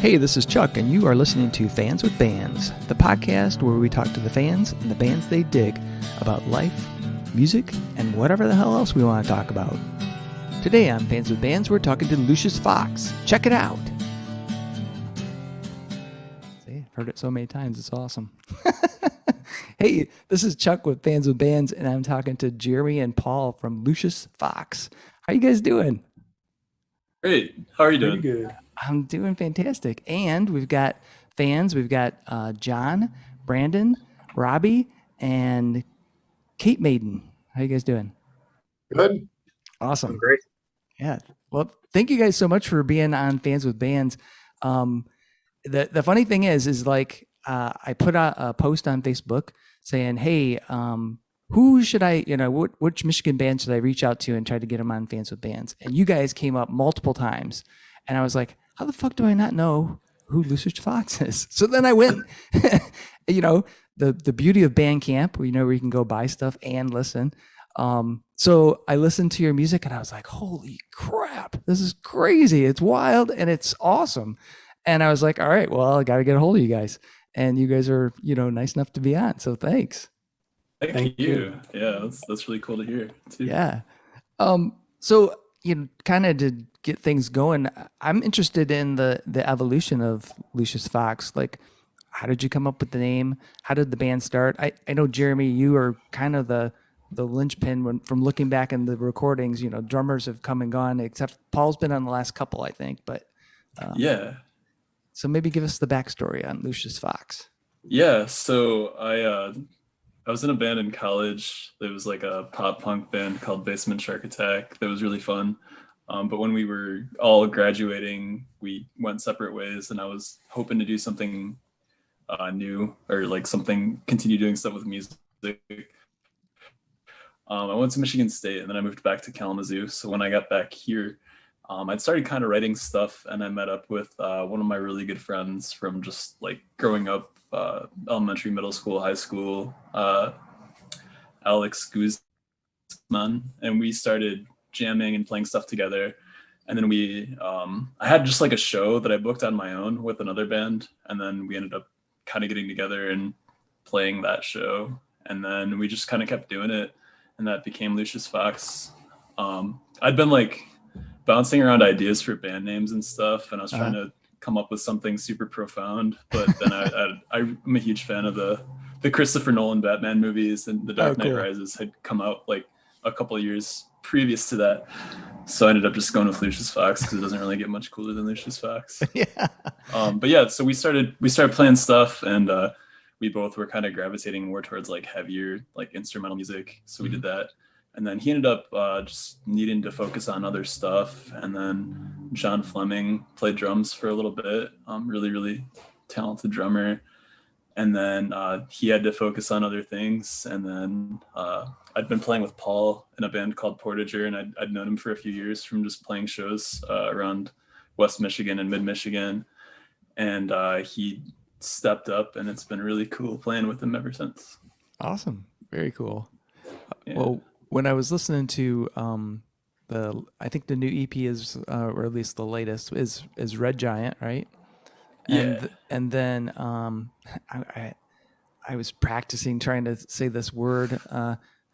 Hey, this is Chuck, and you are listening to Fans with Bands, the podcast where we talk to the fans and the bands they dig about life, music, and whatever the hell else we want to talk about. Today on Fans with Bands, we're talking to Lucius Fox. Check it out. See, I've heard it so many times, it's awesome. Hey, this is Chuck with Fans with Bands, and I'm talking to Jeremy and Paul from Lucius Fox. How you guys doing? Great. How are you Pretty doing? good. I'm doing fantastic. And we've got fans. We've got John, Brandon, Robbie, and Kate Maiden. How you guys doing? Good. I'm Awesome. great. Yeah. Well, thank you guys so much for being on Fans with Bands. Um, the funny thing is like I put out a post on Facebook saying, "Hey, who should I, which Michigan band should I reach out to and try to get them on Fans with Bands?" And you guys came up multiple times, and I was like, "How the fuck do I not know who Lucius Fox is?" So then I went, the beauty of Bandcamp, where you can go buy stuff and listen. So I listened to your music and I was like, "Holy crap, this is crazy! It's wild and it's awesome." And I was like, "All right, well, I got to get a hold of you guys." And you guys are, nice enough to be on. So thanks. Thank you. Yeah, that's really cool to hear too. Yeah. So kind of to get things going, I'm interested in the evolution of Lucius Fox. Like, how did you come up with the name? How did the band start? I know, Jeremy, you are kind of the linchpin from looking back in the recordings. Drummers have come and gone, except Paul's been on the last couple, I think. But Yeah. so maybe give us the backstory on Lucius Fox. Yeah. So I was in a band in college. It was like a pop punk band called Basement Shark Attack. That was really fun. But when we were all graduating, we went separate ways, and I was hoping to do something new, or like continue doing stuff with music. I went to Michigan State, and then I moved back to Kalamazoo. So when I got back here, I'd started kind of writing stuff, and I met up with one of my really good friends from just like growing up, elementary, middle school, high school, Alex Guzman, and we started jamming and playing stuff together. And then I had just like a show that I booked on my own with another band, and then we ended up kind of getting together and playing that show, and then we just kind of kept doing it, and that became Lucius Fox. I'd been like bouncing around ideas for band names and stuff, and I was trying to come up with something super profound, but then I'm a huge fan of the Christopher Nolan Batman movies, and The Dark Knight Rises had come out like a couple of years previous to that, so I ended up just going with Lucius Fox because it doesn't really get much cooler than Lucius Fox. Yeah. But yeah, so we started playing stuff, and we both were kind of gravitating more towards like heavier, like instrumental music, so we did that. And then he ended up just needing to focus on other stuff. And then John Fleming played drums for a little bit. Really, really talented drummer. And then he had to focus on other things. And then I'd been playing with Paul in a band called Portager, and I'd known him for a few years from just playing shows around West Michigan and Mid Michigan. And he stepped up, and it's been really cool playing with him ever since. Awesome. Very cool. Yeah. Well, when I was listening to I think the new EP is, or at least the latest is Red Giant, right? Yeah. And then I was practicing trying to say this word,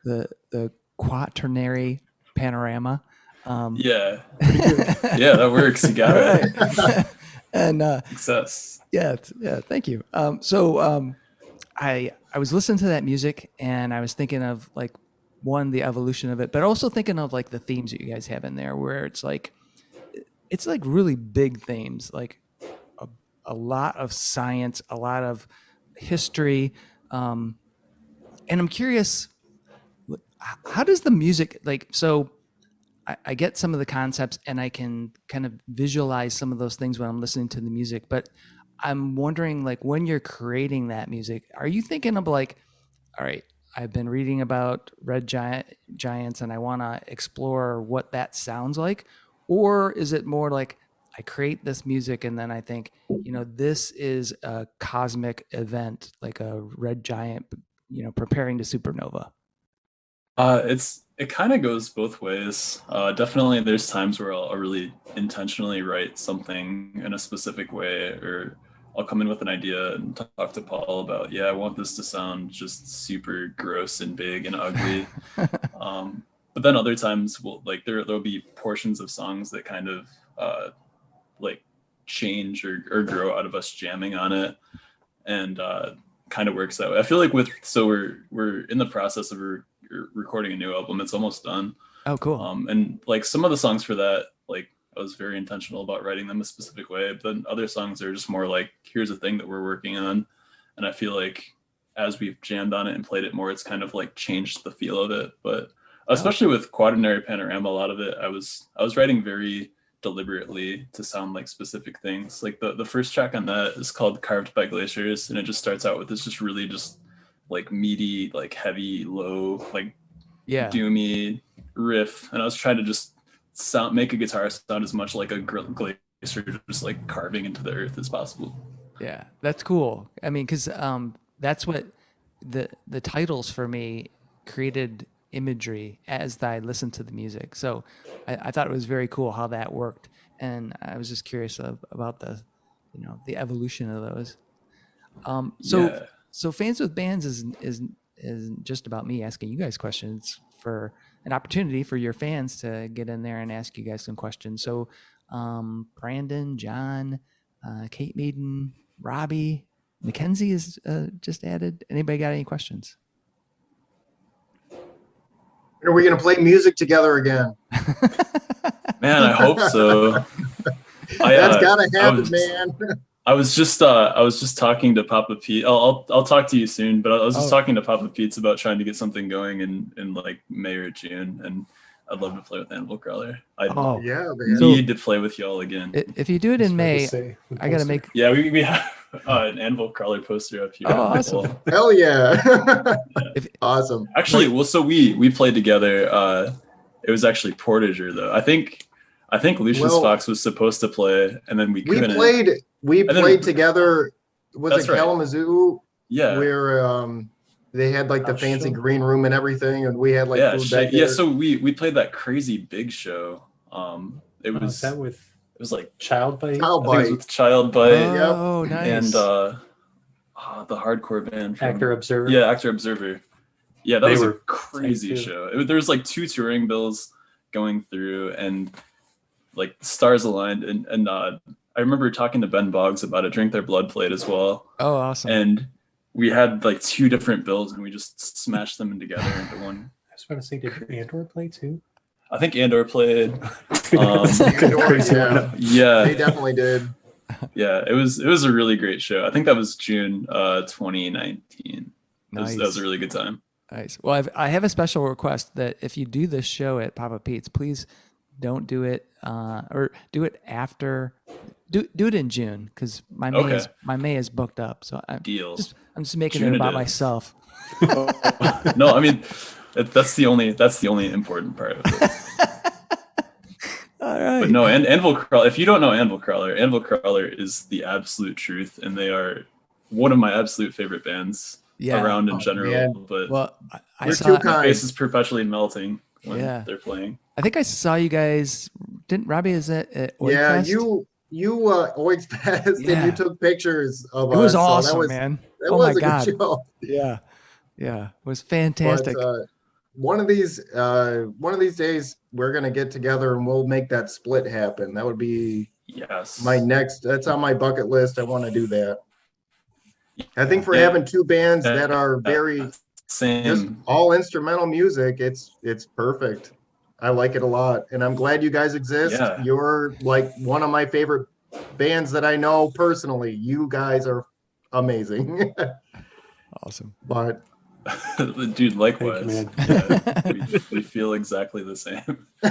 the quaternary panorama. Yeah. Yeah, that works. You got it. And Success. yeah, thank you. I was listening to that music, and I was thinking of like, one, the evolution of it, but also thinking of like the themes that you guys have in there, where it's like really big themes, like a lot of science, a lot of history. And I'm curious, how does the music, like, so I get some of the concepts and I can kind of visualize some of those things when I'm listening to the music, but I'm wondering, like, when you're creating that music, are you thinking of like, all right, I've been reading about giants and I want to explore what that sounds like? Or is it more like I create this music and then I think, this is a cosmic event, like a red giant, preparing to supernova? It kind of goes both ways. Definitely, there's times where I'll really intentionally write something in a specific way, or I'll come in with an idea and talk to Paul about, yeah, I want this to sound just super gross and big and ugly. But then other times, there'll be portions of songs that kind of like change or grow out of us jamming on it, and kind of works that way. I feel like we're in the process of recording a new album. It's almost done. Oh, cool. And like some of the songs for that, like I was very intentional about writing them a specific way, but then other songs are just more like, here's a thing that we're working on. And I feel like as we've jammed on it and played it more, it's kind of like changed the feel of it. But especially with Quaternary Panorama, a lot of it I was writing very deliberately to sound like specific things. Like the first track on that is called Carved by Glaciers, and it just starts out with this just really just like meaty, like heavy, low, like doomy riff, and I was trying to just make a guitar sound as much like a glacier, just like carving into the earth as possible. Yeah, that's cool. I mean, because that's what the titles for me created imagery as I listened to the music. So I thought it was very cool how that worked, and I was just curious about the evolution of those. So Fans with Bands is just about me asking you guys questions for an opportunity for your fans to get in there and ask you guys some questions. So Brandon, John, Kate Maiden, Robbie, Mackenzie is just added. Anybody got any questions? Are we going to play music together again? Man, I hope so. That's got to happen, man. I was just talking to Papa Pete. I'll talk to you soon, but I was just talking to Papa Pete's about trying to get something going in like May or June, and I'd love to play with Anvil Crawler. I need to play with y'all again. If you do it in May, I gotta make. Yeah, we have an Anvil Crawler poster up here. Oh, awesome! Hell yeah! Awesome. Actually, so we played together. It was actually Portager though. I think Lucius Fox was supposed to play, and then we couldn't. We played together. Was it right. Kalamazoo? Yeah. Where they had like the fancy green room and everything, and we had like food back there. Yeah. So we played that crazy big show. It was like Child Bite. I think it was with Child Bite. Oh, nice. And the hardcore band from Actor Observer. Yeah, Actor Observer. Yeah, that was a crazy show. There was like 2 touring bills going through, and like the stars aligned, and I remember talking to Ben Boggs about it. Drink Their Blood played as well. Oh, awesome. And we had like 2 different bills, and we just smashed them together into one. I was about to say, did Andor play too? I think Andor played. Andor, yeah, they definitely did. Yeah, it was a really great show. I think that was June 2019. Nice. That was a really good time. Nice. Well, I have a special request that if you do this show at Papa Pete's, please don't do it or do it after. Do it in June, because my May is booked up. So I'm just making it about myself. No, I mean that's the only important part of it. All right. But no, Anvil Crawler. If you don't know Anvil Crawler is the absolute truth, and they are one of my absolute favorite bands around in general. Man. But I saw my face is perpetually melting when they're playing. I think I saw you guys. Didn't Robbie? Is it at Oig Yeah, Fest? you Oig Fest, and you took pictures of us. It was awesome, so man. That was a God. good show. Yeah, it was fantastic. But, one of these days we're gonna get together and we'll make that split happen. That would be my next. That's on my bucket list. I want to do that. I think for having 2 bands that are very just all instrumental music, it's perfect. I like it a lot, and I'm glad you guys exist. Yeah. You're like one of my favorite bands that I know personally. You guys are amazing. Awesome. But dude, likewise. We feel exactly the same. All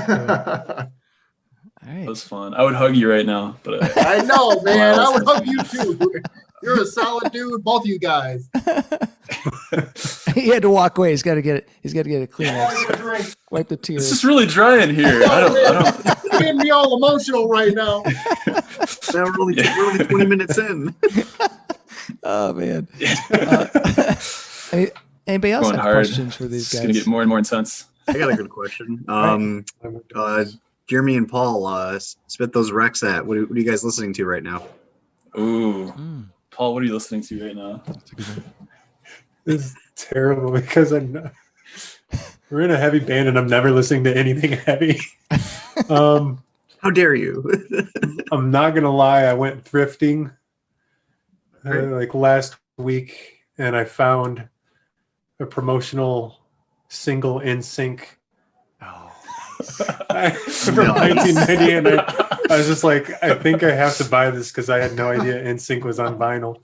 right. It was fun. I would hug you right now, but I know, man. I would hug you too. You're a solid dude, both of you guys. He had to walk away. He's got to get it. He's got to get a Kleenex. Wipe the tears. It's just really dry in here. I don't. You're getting me all emotional right now. Now we're only 20 minutes in. Oh man. Anybody else Going have hard. questions for these It's guys? gonna get more and more intense. I got a good question. Right. Jeremy and Paul, spit those recs at. What are you guys listening to right now? Ooh, Paul, what are you listening to right now? That's a good one. This is terrible because we're in a heavy band and I'm never listening to anything heavy. How dare you? I'm not gonna lie, I went thrifting like last week and I found a promotional single in sync from 1998. And I was just like, I think I have to buy this because I had no idea NSYNC was on vinyl.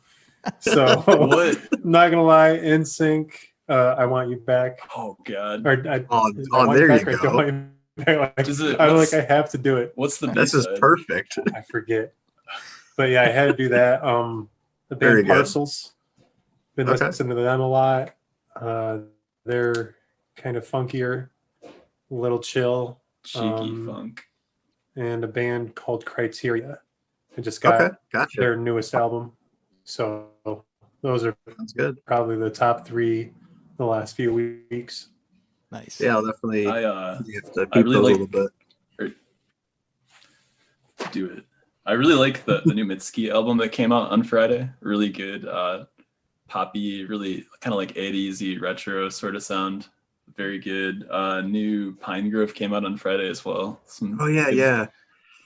So What? I'm not gonna lie, NSYNC, I Want You Back. Oh God. Or, there back, you or go. Don't Want You Back. Like, Is it- I'm what's- like, I have to do it. What's the This is B-side? perfect. I forget. But yeah, I had to do that. The Very band good. Parcels. Been Okay. listening to them a lot. They're kind of funkier, a little chill. Cheeky funk. And a band called Criteria. I just got Okay, gotcha. their newest album. So those are Sounds good. probably the top three the last few weeks. Nice. Yeah, I'll definitely I you have to I peep really those like- a little bit. do it. I really like the new Mitski album that came out on Friday. Really good, poppy, really kind of like 80s retro sort of sound. Very good. New Pine Grove came out on Friday as well. Some Oh yeah, good, yeah.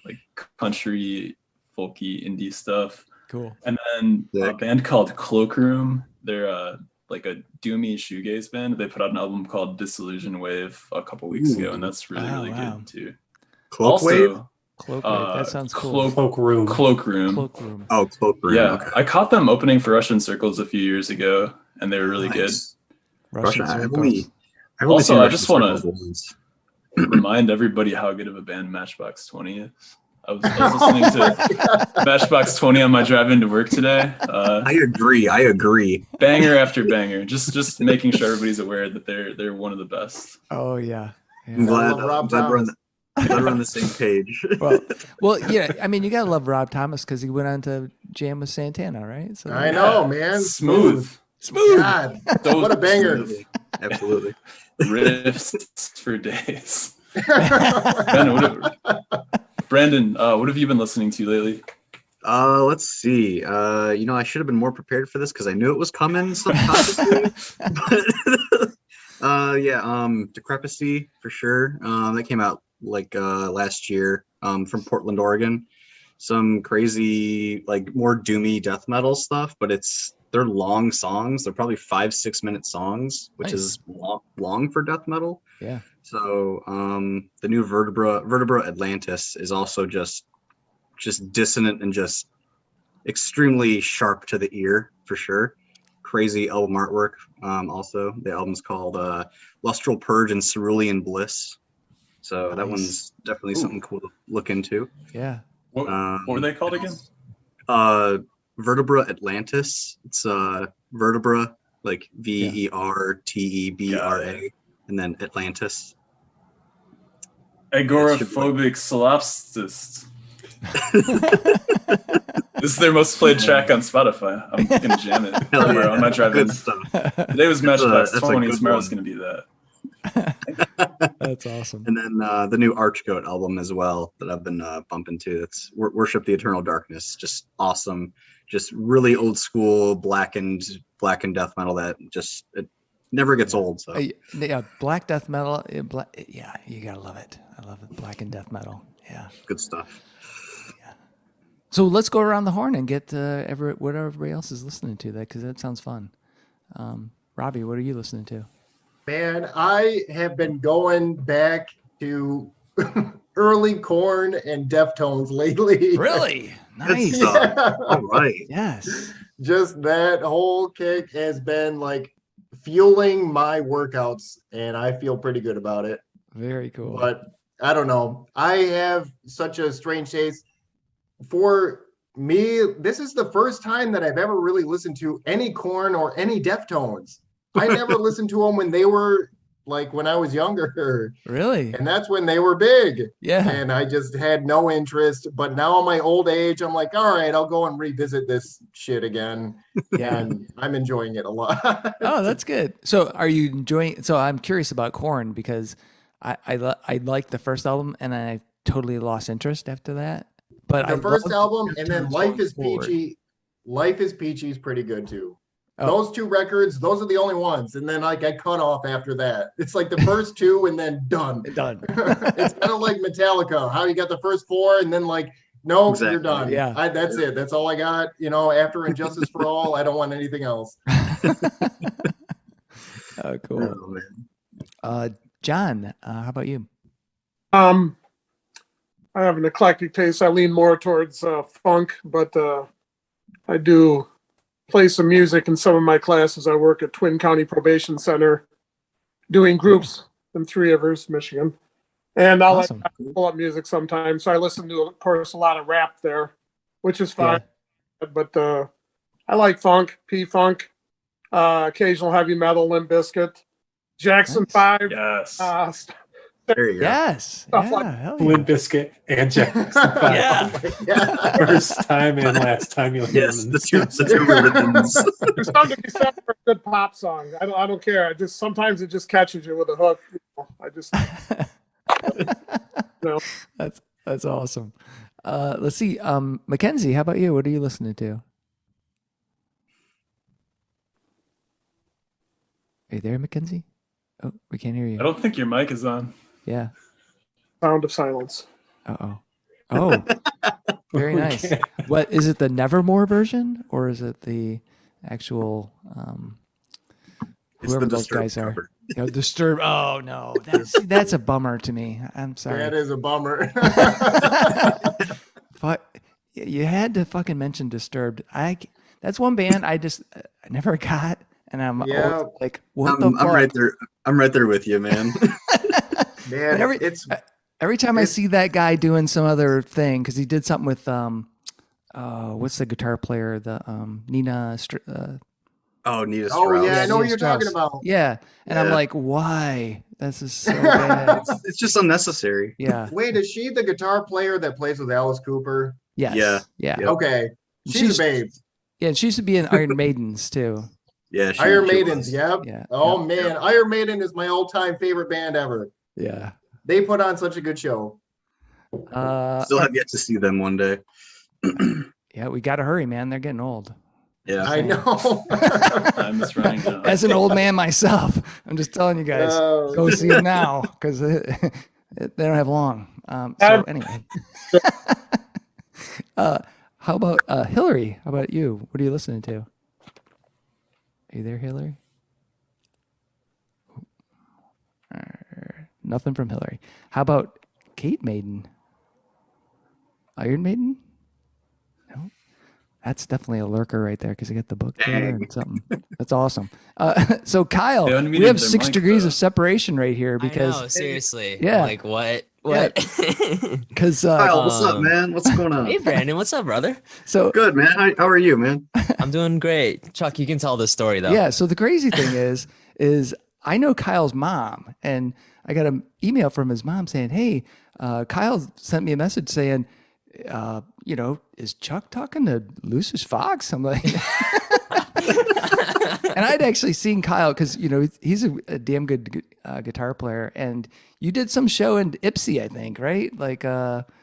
like country, folky, indie stuff. Cool. And then a Sick. band called Cloakroom. They're like a doomy shoegaze band. They put out an album called Disillusion Wave a couple weeks ago, and that's really, Oh, really wow. good too. Cloak Wave? Also, Cloak Wave. That sounds cool. Cloakroom. Cloakroom. Cloakroom. Oh, Cloakroom. Yeah, Okay. I caught them opening for Russian Circles a few years ago, and they were really Nice. Russian I've circles. only Also, seen I Russian just wanna- Circles once. good. Remind everybody how good of a band Matchbox 20 is. I was listening to Matchbox 20 on my drive into work today. I agree. Banger after banger. Just making sure everybody's aware that they're one of the best. Oh yeah. I'm Yeah. glad, love Rob glad we're on Thomas. glad we're on the same page. Well, yeah. I mean, you gotta love Rob Thomas because he went on to jam with Santana, right? So I know, man. Smooth. Smooth. God, Those what a banger. Absolutely. riffs for days. Brandon, what have you been listening to lately? Let's see. I should have been more prepared for this because I knew it was coming subconsciously. But Decrepacy for sure. That came out like last year from Portland, Oregon. Some crazy, like more doomy death metal stuff, but they're long songs. They're probably 5-6 minute songs, which Nice. is long for death metal. Yeah. So the new Vertebra Atlantis is also just dissonant and just extremely sharp to the ear for sure. Crazy album artwork. Also, the album's called Lustral Purge and Cerulean Bliss. So that Nice. one's definitely something cool to look into. Yeah. What were they called again? Vertebra Atlantis. It's Vertebra, like Vertebra, and then Atlantis. Agoraphobic solipsist. This is their most played track on Spotify. I'm gonna jam it Hell yeah. on my drive in. Good stuff. Today was Matchbox that's a 20. good Tomorrow's one. gonna be that. That's awesome. And then the new Archgoat album as well that I've been bumping to. That's Worship the Eternal Darkness. Just awesome. Just really old school blackened death metal that just it never gets old. So Yeah, black death metal. Yeah, you gotta love it. I love it. Black and death metal. Yeah. good stuff. So let's go around the horn and get what everybody else is listening to. Because that sounds fun. Robbie, what are you listening to? Man, I have been going back to early Korn and Deftones lately. Really? Good Nice. stuff. Yeah. All right. Yes. Just that whole kick has been like fueling my workouts, and I feel pretty good about it. Very cool. But I don't know. I have such a strange taste. For me, this is the first time that I've ever really listened to any Korn or any Deftones. I never listened to them when they were like when I was younger. Really? And that's when they were big. Yeah. And I just had no interest. But now in my old age, I'm like, all right, I'll go and revisit this shit again. Yeah. And I'm enjoying it a lot. Oh, that's good. So are you enjoying, so I'm curious about Korn because I liked the first album and I totally lost interest after that. But The first loved album your and then tunes Life going is forward. Peachy. Life is Peachy is pretty good too. Oh. Those two records, those are the only ones. And then like I cut off after that. It's like the first two and then done. Done. It's kind of like Metallica, how you got the first four and then like, no, Exactly. you're done. Yeah. That's it. That's all I got. You know, after Injustice for All, I don't want anything else. Oh, cool. Oh, man. John, how about you? I have an eclectic taste. I lean more towards funk, but I do play some music in some of my classes. I work at Twin County Probation Center doing groups in Three Rivers, Michigan. And I'll Awesome. like pull up music sometimes. So I listen to, of course, a lot of rap there, which is fine. But I like funk, P-Funk, occasional heavy metal, Limp Bizkit, Jackson Nice. 5. Yes. There you go. Yes. Stuff Yeah. like Hell yeah. Limp Bizkit and Jackson 5. Yeah. Yeah. First time and last time you'll hear Yes, them. the two religions. There's something to be said for a good pop song. I don't care. I just sometimes it just catches you with a hook. You know, I just no. That's awesome. Let's see. Mackenzie, how about you? What are you listening to? Are you there, Mackenzie? Oh, we can't hear you. I don't think your mic is on. Yeah. Sound of silence. Uh-oh. Oh, very nice. Okay. What is it, the Nevermore version or is it the actual It's whoever the those Disturbed guys are? cover. Disturbed. Oh no. That's a bummer to me. I'm sorry. That is a bummer. You had to fucking mention Disturbed. That's one band I never got, and I'm Yeah. always like, what the I'm fuck? right there. I'm right there with you, man. Man, And every time I see that guy doing some other thing, because he did something with what's the guitar player? The Nina. Oh, Nita oh Strauss. yeah, I know what Nina you're talking Strauss. about. Yeah, and I'm Yeah. like, why? This is so bad. It's just unnecessary. Yeah. Wait, is she the guitar player that plays with Alice Cooper? Yes. Yeah. Yeah. Yep. Okay. She's a babe. Yeah. And she used to be in Iron Maidens too. Yeah, Iron she Maidens, was. yep. Yeah. Oh yeah, man, Iron Maiden is my all-time favorite band ever. Yeah. They put on such a good show. Still have yet to see them one day. Yeah, we got to hurry, man. They're getting old. Yeah. I know. Time is running out. As an old man myself, I'm just telling you guys, go see them now because they don't have long. So anyway, how about Hillary? How about you? What are you listening to? Are you there, Hillary? Nothing from Hillary. How about Kate Maiden? Iron Maiden? No. That's definitely a lurker right there because I got the book there and something. That's awesome. So Kyle, They we unmuted have their 6 mic, degrees though. of separation right here I because know, seriously. Yeah. Like what? What? because Kyle, what's up, Um, man? What's going on? Hey Brandon, what's up, brother? so Good, man. How are you, man? I'm doing great. Chuck, you can tell the story though. yeah. So the crazy thing is I know Kyle's mom, and I got an email from his mom saying, "Hey, Kyle sent me a message saying, is Chuck talking to Lucius Fox?" I'm like, and I'd actually seen Kyle because he's a damn good guitar player, and you did some show in Ipsy, I think, right? Like,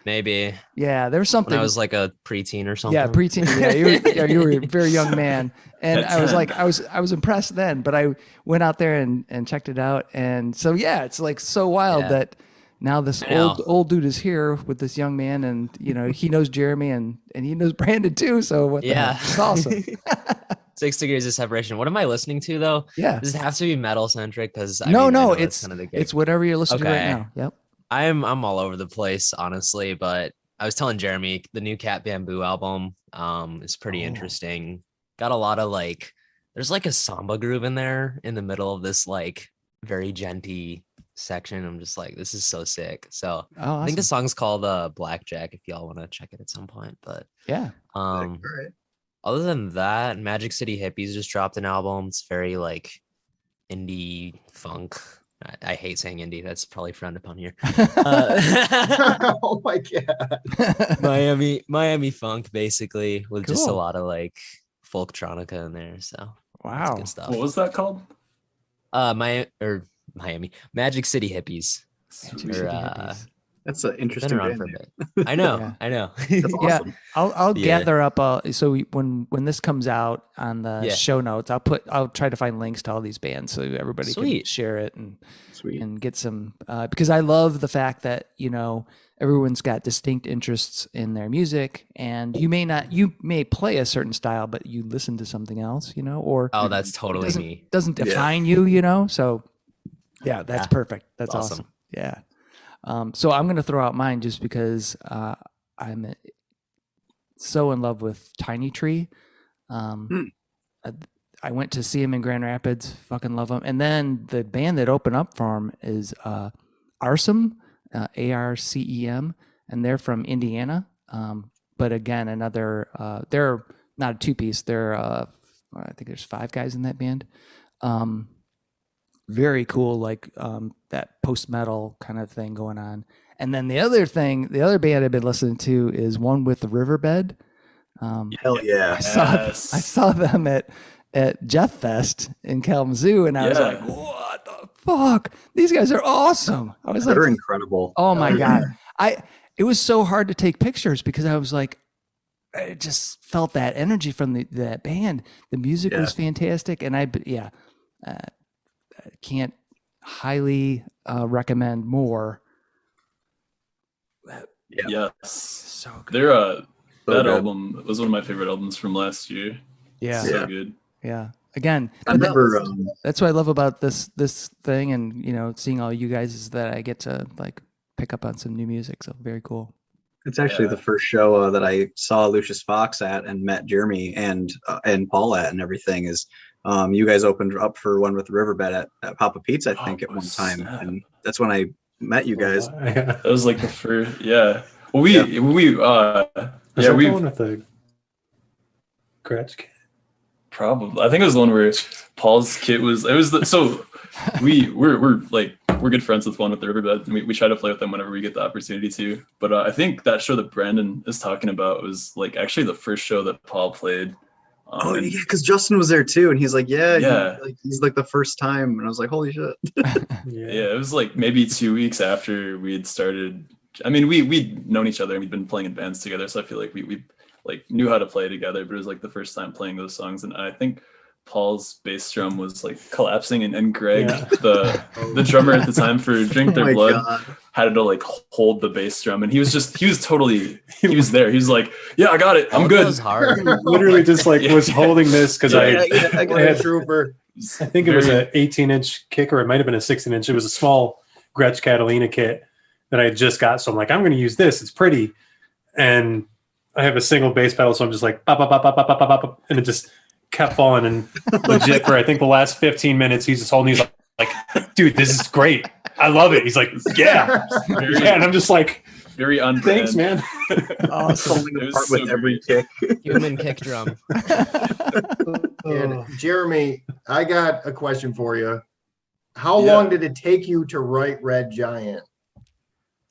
Maybe yeah, there was something. when I was like a preteen or something. Yeah, preteen. Yeah, you were a very young man, and I was like, I was impressed then. But I went out there and checked it out, and so yeah, it's like so wild Yeah. that now this I know. old dude is here with this young man, and he knows Jeremy and he knows Brandon too. So what? The hell? Yeah. It's awesome. 6 degrees of separation. What am I listening to though? Yeah. Does it have to be metal centric? Because No, it's kind of the it's whatever you're listening to right Okay. now. Yep. I'm all over the place, honestly. But I was telling Jeremy the new Cat Bamboo album is pretty Oh. interesting. Got a lot of there's like a samba groove in there in the middle of this like very genty section. I'm just like, this is so sick. So Oh, I think the awesome. song's called Blackjack if y'all want to check it at some point. But Yeah. All right. other than that, Magic City Hippies just dropped an album. It's very like indie funk. I hate saying indie. That's probably frowned upon here. Oh my god. Miami funk, basically, with just a Cool. lot of like folktronica in there. So that's Wow. good stuff. What was that called? Miami Magic City Hippies. Magic Or, City Hippies. That's an Been interesting around band for a name. bit. I know. Yeah. I know. That's Yeah, awesome. I'll Yeah. gather up. So when this comes out on the Yeah. show notes, I'll try to find links to all these bands so everybody can Sweet. share it and Sweet. get some. Because I love the fact that everyone's got distinct interests in their music, and you may play a certain style, but you listen to something else, or Oh, that's it totally me. doesn't define you, So yeah, that's Yeah. perfect. That's Awesome. awesome. Yeah. So I'm going to throw out mine just because I'm so in love with Tiny Tree. I went to see him in Grand Rapids. Fucking love him. And then the band that opened up for him is Arsem, ARCEM, and they're from Indiana. But again, they're not a two-piece. They're I think there's 5 guys in that band. Very cool, like that post-metal kind of thing going on. And then the other band I've been listening to is One with the Riverbed. Hell yeah. I saw them at Jeff Fest in Kalamazoo, and I was Yeah. like, "What the fuck? These guys are awesome!" I was They're like, incredible. "Oh my god!" It was so hard to take pictures because I was like, I just felt that energy from that band. The music was fantastic, and I can't highly recommend more. Yes. So good. They're that good. album was one of my favorite albums from last year. Yeah. So good. Yeah. Again, I remember that's what I love about this thing, and seeing all you guys is that I get to like pick up on some new music. So very cool. it's actually the first show that I saw Lucius Fox at and met Jeremy and Paul at and everything is you guys opened up for One with the Riverbed at Papa Pete's, I think, at one time. snap. And that's when I met you guys. That was like the first. Yeah. Well, we Was that the one with the scratch kit? probably. I think it was the one where Paul's kit was. It was so we're good friends with One with the Riverbed, and we try to play with them whenever we get the opportunity to. But I think that show that Brandon is talking about was like actually the first show that Paul played. Oh yeah, because Justin was there too, and he's like, Yeah. he's like the first time, and I was like, holy shit. Yeah, it was like maybe 2 weeks after we had started. I mean, we'd known each other and we'd been playing in bands together, so I feel like we like knew how to play together. But it was like the first time playing those songs, and I think Paul's bass drum was like collapsing, and Greg, the drummer at the time for Drink Their my Blood, God. had to like hold the bass drum, and he was there. He was like, yeah, I got it, I'm That good. was hard. Literally just like was holding this because I I got had a trooper. I think it was an 18-inch kick, or it might have been a 16-inch. It was a small Gretsch Catalina kit that I had just got. So I'm like, I'm going to use this. It's pretty. And I have a single bass pedal. So I'm just like, bop, bop, bop, bop, bop, bop, bop, bop, and it just kept falling. And legit for, I think, the last 15 minutes, he's just holding, he's like, dude, this is great. I love it. He's like, yeah. Yeah. And I'm just like, Very unplanned. thanks, man. Awesome. Falling It was apart with so every great. kick. Human kick drum. And Jeremy, I got a question for you. How Yeah. long did it take you to write Red Giant?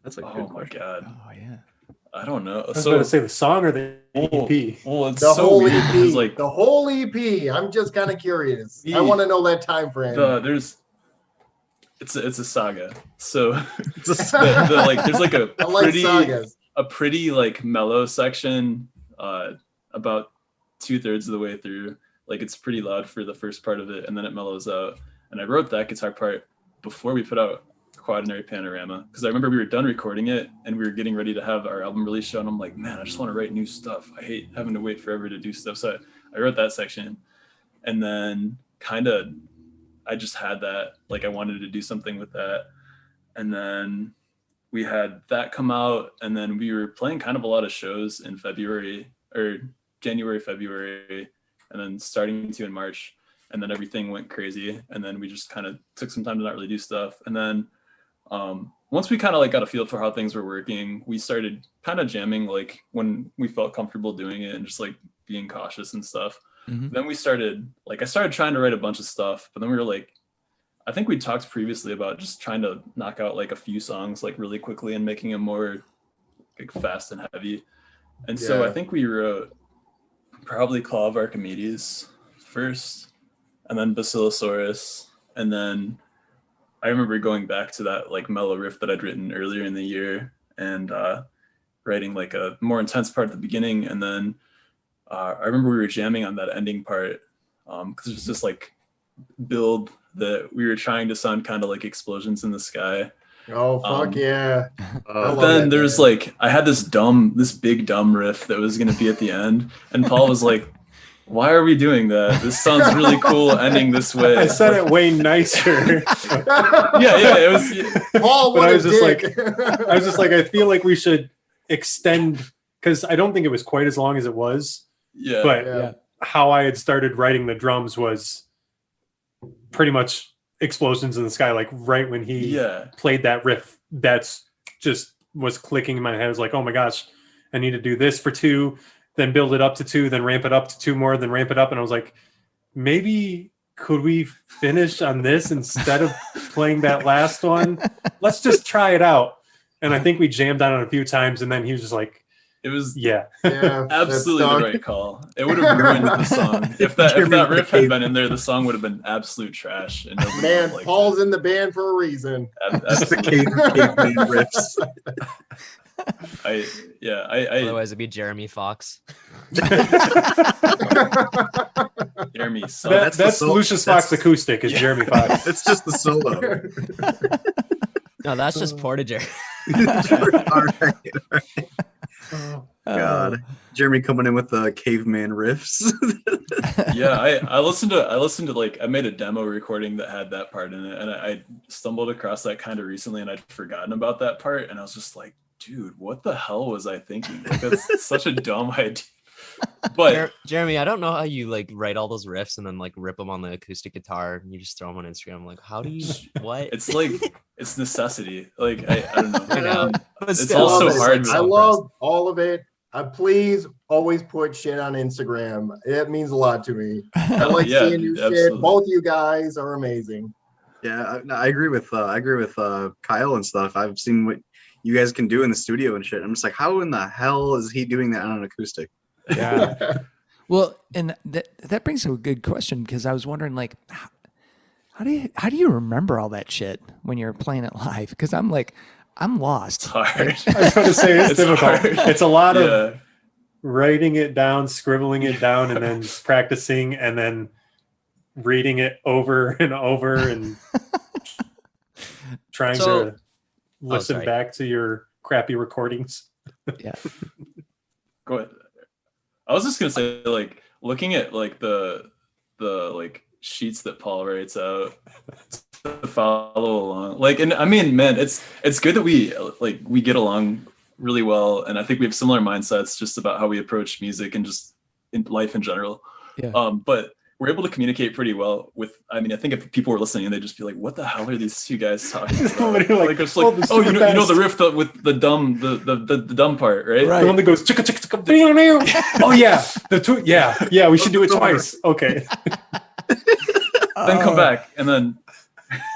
That's a good Oh my question. god, Oh yeah. I don't know. I was going to say the song or the E EP. Well, it's The so whole weird EP. because like The whole EP. I'm just kind of curious. I The- want to know that time frame. it's a saga. So It's there's like I like sagas. a pretty like mellow section about 2/3 of the way through. Like it's pretty loud for the first part of it, and then it mellows out. And I wrote that guitar part before we put out Quaternary Panorama, because I remember we were done recording it and we were getting ready to have our album release show, and I'm like, man, I just want to write new stuff. I hate having to wait forever to do stuff. So I wrote that section, and then I just had that, like I wanted to do something with that. And then we had that come out, and then we were playing kind of a lot of shows in January, February, and then starting to in March, and then everything went crazy. And then we just kind of took some time to not really do stuff. And then once we kind of like got a feel for how things were working, we started kind of jamming like when we felt comfortable doing it and just like being cautious and stuff. Mhm. Then I started trying to write a bunch of stuff, but then we were like, I think we talked previously about just trying to knock out like a few songs like really quickly and making them more like fast and heavy. And so I think we wrote probably Claw of Archimedes first, and then Basilosaurus, and then I remember going back to that like mellow riff that I'd written earlier in the year and writing like a more intense part at the beginning. And then I remember we were jamming on that ending part because it was just like build that we were trying to sound kind of like explosions in the sky. Oh, fuck yeah. But then there's like, I had this big dumb riff that was going to be at the end. And Paul was like, why are we doing that? This sounds really cool ending this way. I said it way nicer. yeah, it was. Paul, but I was just like, I feel like we should extend, because I don't think it was quite as long as it was. Yeah. But how I had started writing the drums was pretty much explosions in the sky. Like right when he played that riff, that's just was clicking in my head. I was like, oh my gosh, I need to do this for 2. Then build it up to 2, then ramp it up to 2 more, then ramp it up. And I was like, maybe could we finish on this instead of playing that last one? Let's just try it out. And I think we jammed on it a few times, and then he was just like, it was absolutely the right call. It would have ruined the song. If that riff had been in there, the song would have been absolute trash. And man, Paul's in the band for a reason. That's the caveman riffs. Otherwise it'd be Jeremy Fox. Jeremy. So that's Lucius Fox acoustic is Jeremy Fox. It's just the solo. No, that's just Portager. All right. Oh, God. Jeremy coming in with the caveman riffs. I listened to like, I made a demo recording that had that part in it, and I stumbled across that kind of recently, and I'd forgotten about that part, and I was just like, dude, what the hell was I thinking? Like, that's such a dumb idea. But Jeremy, I don't know how you like write all those riffs and then like rip them on the acoustic guitar and you just throw them on Instagram. I'm like, how do you what? It's like it's necessity. Like I don't know. I know. It's also hard. I love all of it. Please always put shit on Instagram. It means a lot to me. I like seeing your shit. Both you guys are amazing. Yeah, I agree with Kyle and stuff. I've seen what you guys can do in the studio and shit. I'm just like, how in the hell is he doing that on an acoustic? Yeah. Well, and that brings up a good question, because I was wondering, like, how do you remember all that shit when you're playing it live? Because I'm lost. It's hard. I was going to say it's difficult. Hard. It's a lot of writing it down, scribbling it down, and then practicing, and then reading it over and over, and trying to listen back to your crappy recordings. Yeah. Go ahead. I was just gonna say, like, looking at like the like sheets that Paul writes out to follow along. Like, and I mean, man, it's good that we get along really well, and I think we have similar mindsets just about how we approach music and just in life in general. Yeah. But we're able to communicate pretty well with, I mean, I think if people were listening, they'd just be like, what the hell are these two guys talking about? Like, it's like, oh, you know the riff with the dumb, the dumb part, right? The one that goes, chicka, chicka, chicka, oh yeah. Yeah, we should do it twice. Okay. Then come back, and then.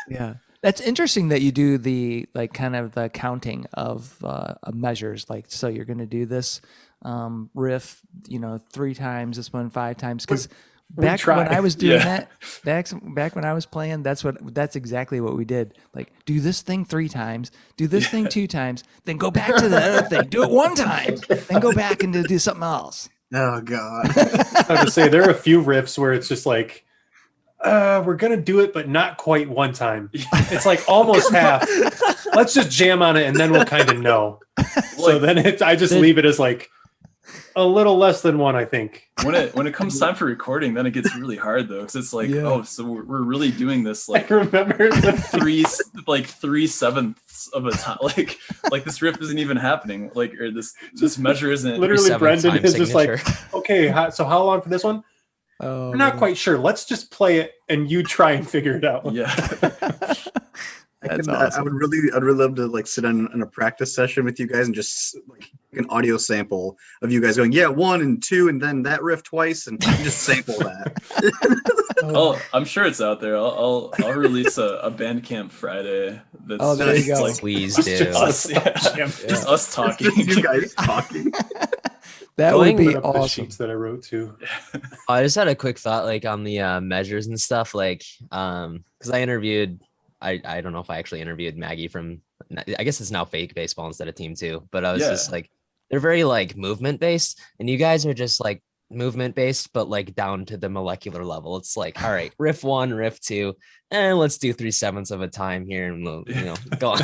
Yeah. That's interesting that you do the, like, kind of the counting of measures. Like, so you're going to do this riff, 3 times, this one 5 times. Because back when I was doing that, back when I was playing, that's exactly what we did. Like, do this thing 3 times, do this thing 2 times, then go back to the other thing, do it 1 time, then go back and do something else. Oh God. I have to say, there are a few riffs where it's just like, we're gonna do it, but not quite 1 time. It's like almost half. Let's just jam on it, and then we'll kind of know. So then I just leave it as like a little less than 1, I think. When it comes time for recording, then it gets really hard though, because it's like, oh, so we're really doing this like I remember the 3/7 of a time. Like this riff isn't even happening. Like, or this measure isn't. Literally, Brendan is just like, okay, so how long for this one? We're not quite sure. Let's just play it, and you try and figure it out. Yeah. That's I awesome. I'd really love to like sit in a practice session with you guys and just like an audio sample of you guys going, yeah, 1 and 2, and then that riff twice, and just sample that. Oh, I'm sure it's out there. I'll release a Bandcamp Friday. That's Oh, there you just, go. like, Please Just do. us, just us talking. Just you guys talking. That Going would be Put up the awesome. sheets that I wrote too. I just had a quick thought, like on the measures and stuff, like because I interviewed, I don't know if I actually interviewed Maggie from, I guess it's now Fake Baseball instead of Team 2, but I was just like, they're very like movement based, and you guys are just like movement based, but like down to the molecular level. It's like, all right, riff 1, riff 2, and let's do 3/7 of a time here, and we'll, go on.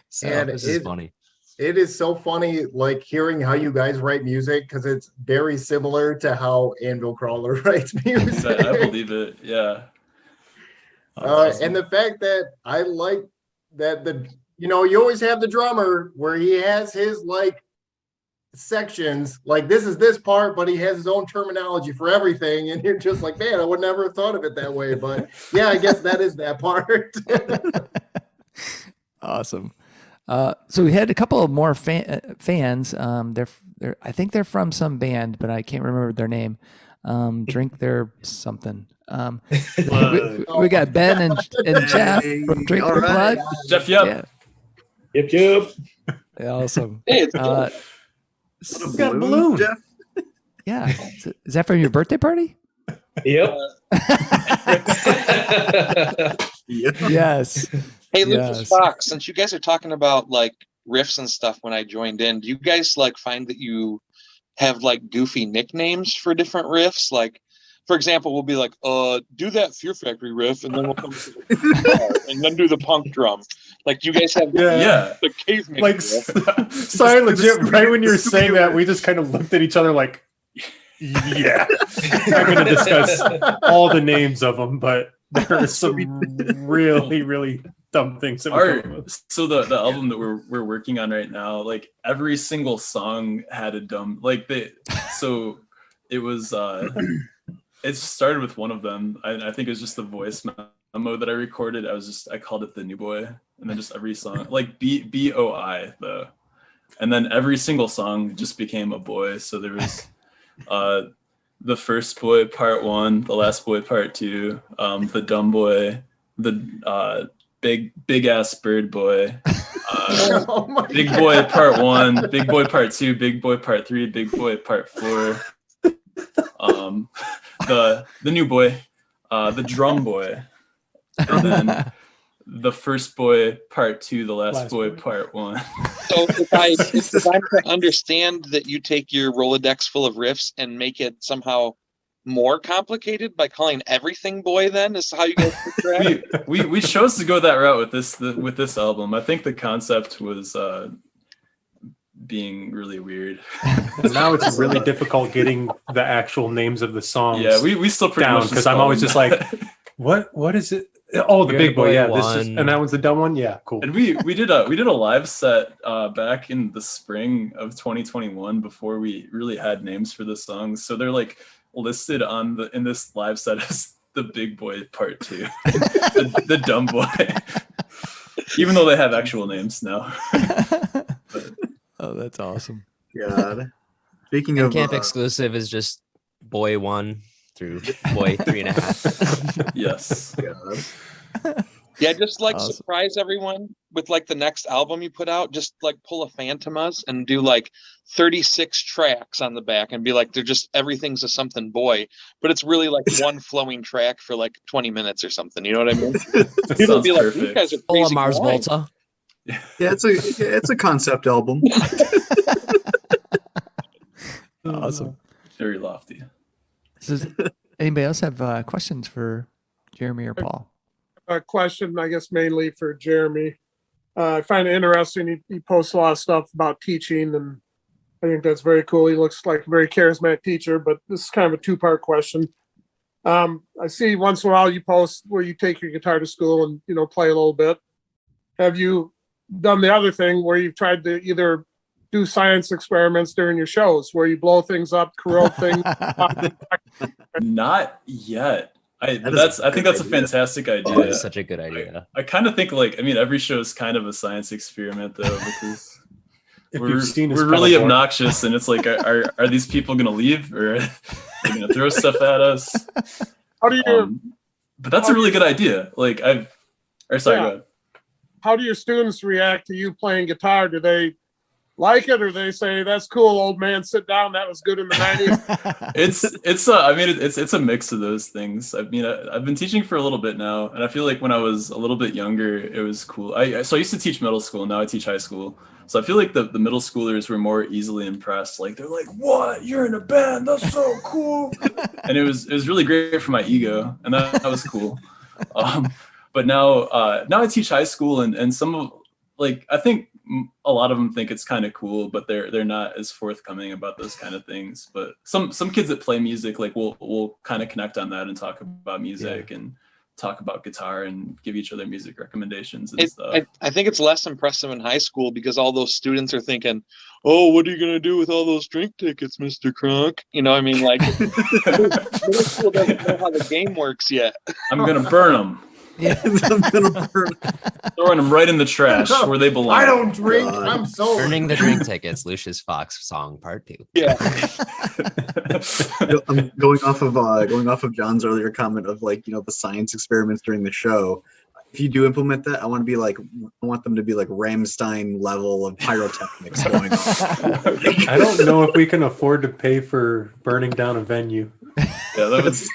So And this is funny. It is so funny, like hearing how you guys write music, because it's very similar to how Anvil Crawler writes music. I believe it. Yeah. And the fact that I like that you always have the drummer where he has his like sections, like this is this part, but he has his own terminology for everything, and you're just like, man, I would never have thought of it that way, but yeah, I guess that is that part. Awesome. So we had a couple of more fans. They're I think they're from some band, but I can't remember their name. Drink their something. We got Ben and Jeff from Drink Their Blood. Jeff, yep. Yep, yep. Yeah, awesome. Hey, it's What got a balloon. Jeff? Yeah. Is that from your birthday party? Yep. Yep. Yes. Hey, Lucius Yes. Fox, since you guys are talking about like riffs and stuff when I joined in, do you guys like find that you have like goofy nicknames for different riffs? Like, for example, we'll be like, do that Fear Factory riff, and then we'll come to the guitar, and then do the punk drum. Like, you guys have Yeah. the caveman Like, riff. sorry, legit. Right when you were saying that, we just kind of looked at each other like, yeah. I'm going to discuss all the names of them, but there are some really, really dumb things that we're going with. So the album that we're working on right now, like every single song had a dumb so it was it started with one of them. I think it was just the voice memo that I recorded. I called it the New Boy, and then just every song like BOI though, and then every single song just became a boy. So there was the first boy part 1, the last boy part 2, the dumb boy, the big ass bird boy, big boy part 1, big boy part 2, big boy part 3, big boy part 4, the new boy, the drum boy, and then the first boy part 2, the last boy part 1. So if I'm to understand that you take your Rolodex full of riffs and make it somehow more complicated by calling everything boy, then is how you guys picture it? we chose to go that route with this album. I think the concept was being really weird. Now it's really difficult getting the actual names of the songs. Yeah, we still pretty down much because I'm always just like, what is it? Oh, the You're big boy. boy Yeah, one. and that one's the dumb one. Yeah, cool. And we did a live set back in the spring of 2021 before we really had names for the songs. So they're like listed in this live set as the big boy part 2, the dumb boy, even though they have actual names now. Oh, that's awesome. God. Speaking And of Camp Exclusive is just boy 1 through boy 3.5. Yes. God. Yeah, just like Awesome. surprise everyone with like the next album you put out. Just like pull a Phantomas and do like 36 tracks on the back and be like, they're just everything's a something boy, but it's really like one flowing track for like 20 minutes or something. You know what I mean? People Sounds be like, perfect. these guys are Full of crazy. Mars Why? Volta. Yeah, it's a concept album. Awesome. Very lofty. Does anybody else have questions for Jeremy or Paul? A question, I guess, mainly for Jeremy. I find it interesting. He posts a lot of stuff about teaching, and I think that's very cool. He looks like a very charismatic teacher, but this is kind of a two-part question. I see once in a while you post where you take your guitar to school and, play a little bit. Have you done the other thing where you've tried to either do science experiments during your shows where you blow things up, corrode things? Not yet. I think that's a fantastic That idea. is such a good idea. I kind of think like, I mean, every show is kind of a science experiment though, because we're really obnoxious, and it's like, are these people gonna leave, or are they gonna throw stuff at us? How do you? But that's a really good idea. Like go ahead. How do your students react to you playing guitar? Do they like it, or they say, "That's cool, old man, sit down. That was good in the '90s"? It's a mix of those things. I mean, I've been teaching for a little bit now, and I feel like when I was a little bit younger, it was cool. So I used to teach middle school. Now I teach high school. So I feel like the middle schoolers were more easily impressed. Like, they're like, "What? You're in a band? That's so cool!" And it was really great for my ego, and that was cool. But now I teach high school, and some of, like, I think a lot of them think it's kind of cool, but they're not as forthcoming about those kind of things. But some kids that play music, like, we'll kind of connect on that and talk about music and talk about guitar and give each other music recommendations and stuff. I think it's less impressive in high school because all those students are thinking, "Oh, what are you gonna do with all those drink tickets, Mr. Kronk?" You know, I mean, like, middle school doesn't know how the game works yet. I'm gonna burn them. Yeah. Throwing them right in the trash where they belong. I don't drink. I'm sober. Burning the drink tickets. Lucius Fox song part 2. Yeah. I'm going off of John's earlier comment of, like, the science experiments during the show. If you do implement that, I want them to be like Rammstein level of pyrotechnics going on. I don't know if we can afford to pay for burning down a venue. Yeah, that was.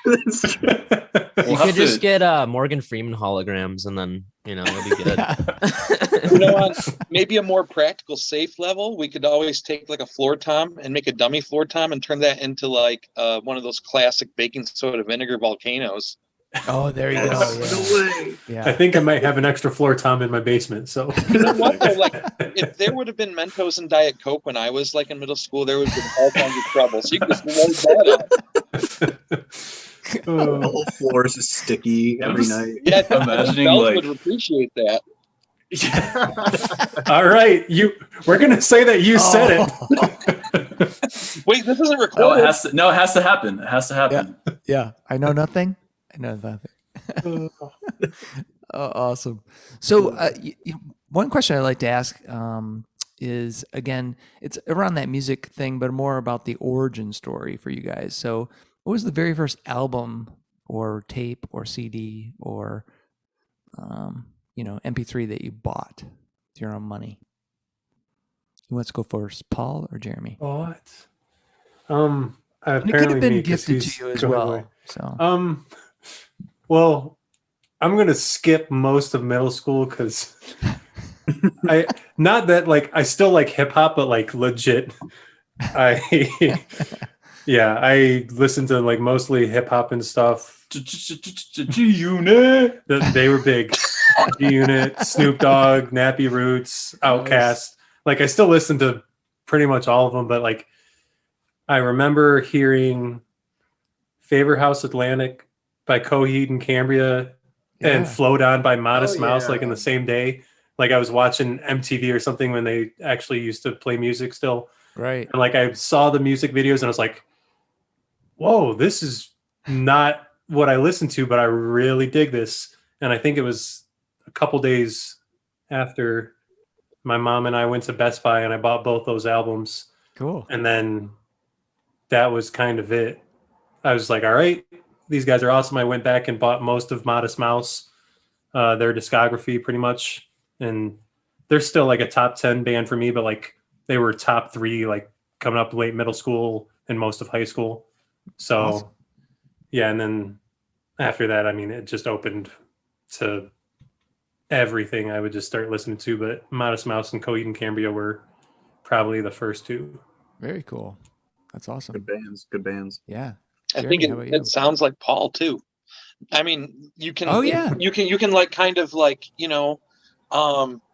You could just get Morgan Freeman holograms, and then it'll be good. You know what? Maybe a more practical, safe level. We could always take like a floor tom and make a dummy floor tom and turn that into like one of those classic baking soda vinegar volcanoes. Oh, there you go. No way. Yeah. I think I might have an extra floor tom in my basement. So You know what, though? Like, if there would have been Mentos and Diet Coke when I was like in middle school, there would have been all kinds of trouble. So you can just load that up. The whole floor is just sticky every night. Yeah, Imagining, Bells like- would appreciate that. all right, we're gonna say that you said it. Wait, this isn't No, recorded. it has to happen. It has to happen. Yeah. I know nothing. I know nothing. Oh, awesome. So, one question I'd like to ask is, again, it's around that music thing, but more about the origin story for you guys. So, what was the very first album or tape or CD or, MP3 that you bought with your own money? Who wants to go first, Paul or Jeremy? What? And it could have been gifted to you as well. So, Well, I'm gonna skip most of middle school because I still like hip hop, but like legit, I listened to like mostly hip hop and stuff. G-Unit. They were big. G-Unit, Snoop Dogg, Nappy Roots, Outkast. Like, I still listen to pretty much all of them, but like I remember hearing Favorite House Atlantic by Coheed and Cambria and Float On by Modest Mouse, like in the same day. Like, I was watching MTV or something when they actually used to play music still. right. And like, I saw the music videos and I was like, whoa, this is not what I listened to, but I really dig this. And I think it was a couple days after my mom and I went to Best Buy and I bought both those albums. Cool. And then that was kind of it. I was like, all right, these guys are awesome. I went back and bought most of Modest Mouse, their discography pretty much. And they're still like a top 10 band for me, but like they were top 3, like coming up late middle school and most of high school. So Awesome. yeah. And then after that, I mean, it just opened to everything I would just start listening to, but Modest Mouse and Coheed and Cambria were probably the first 2. Very cool. That's awesome. Good bands. Yeah. I Jeremy, think how about you? it sounds like Paul too. I mean, you can. Oh, yeah. You can like kind of like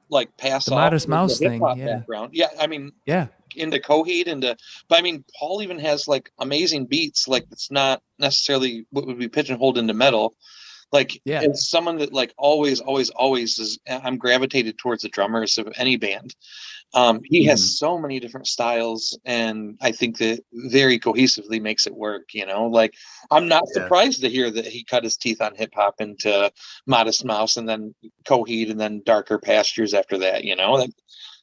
like pass The off Modest the Mouse thing, hip-hop yeah. background. Yeah, I mean, Yeah. into Coheed but I mean, Paul even has like amazing beats. Like, it's not necessarily what would be pigeonholed into metal. Like Yeah. as someone that like always is, I'm gravitated towards the drummers of any band. He has so many different styles, and I think that very cohesively makes it work. Like I'm not surprised to hear that he cut his teeth on hip hop into Modest Mouse and then Coheed and then Darker Pastures after that. That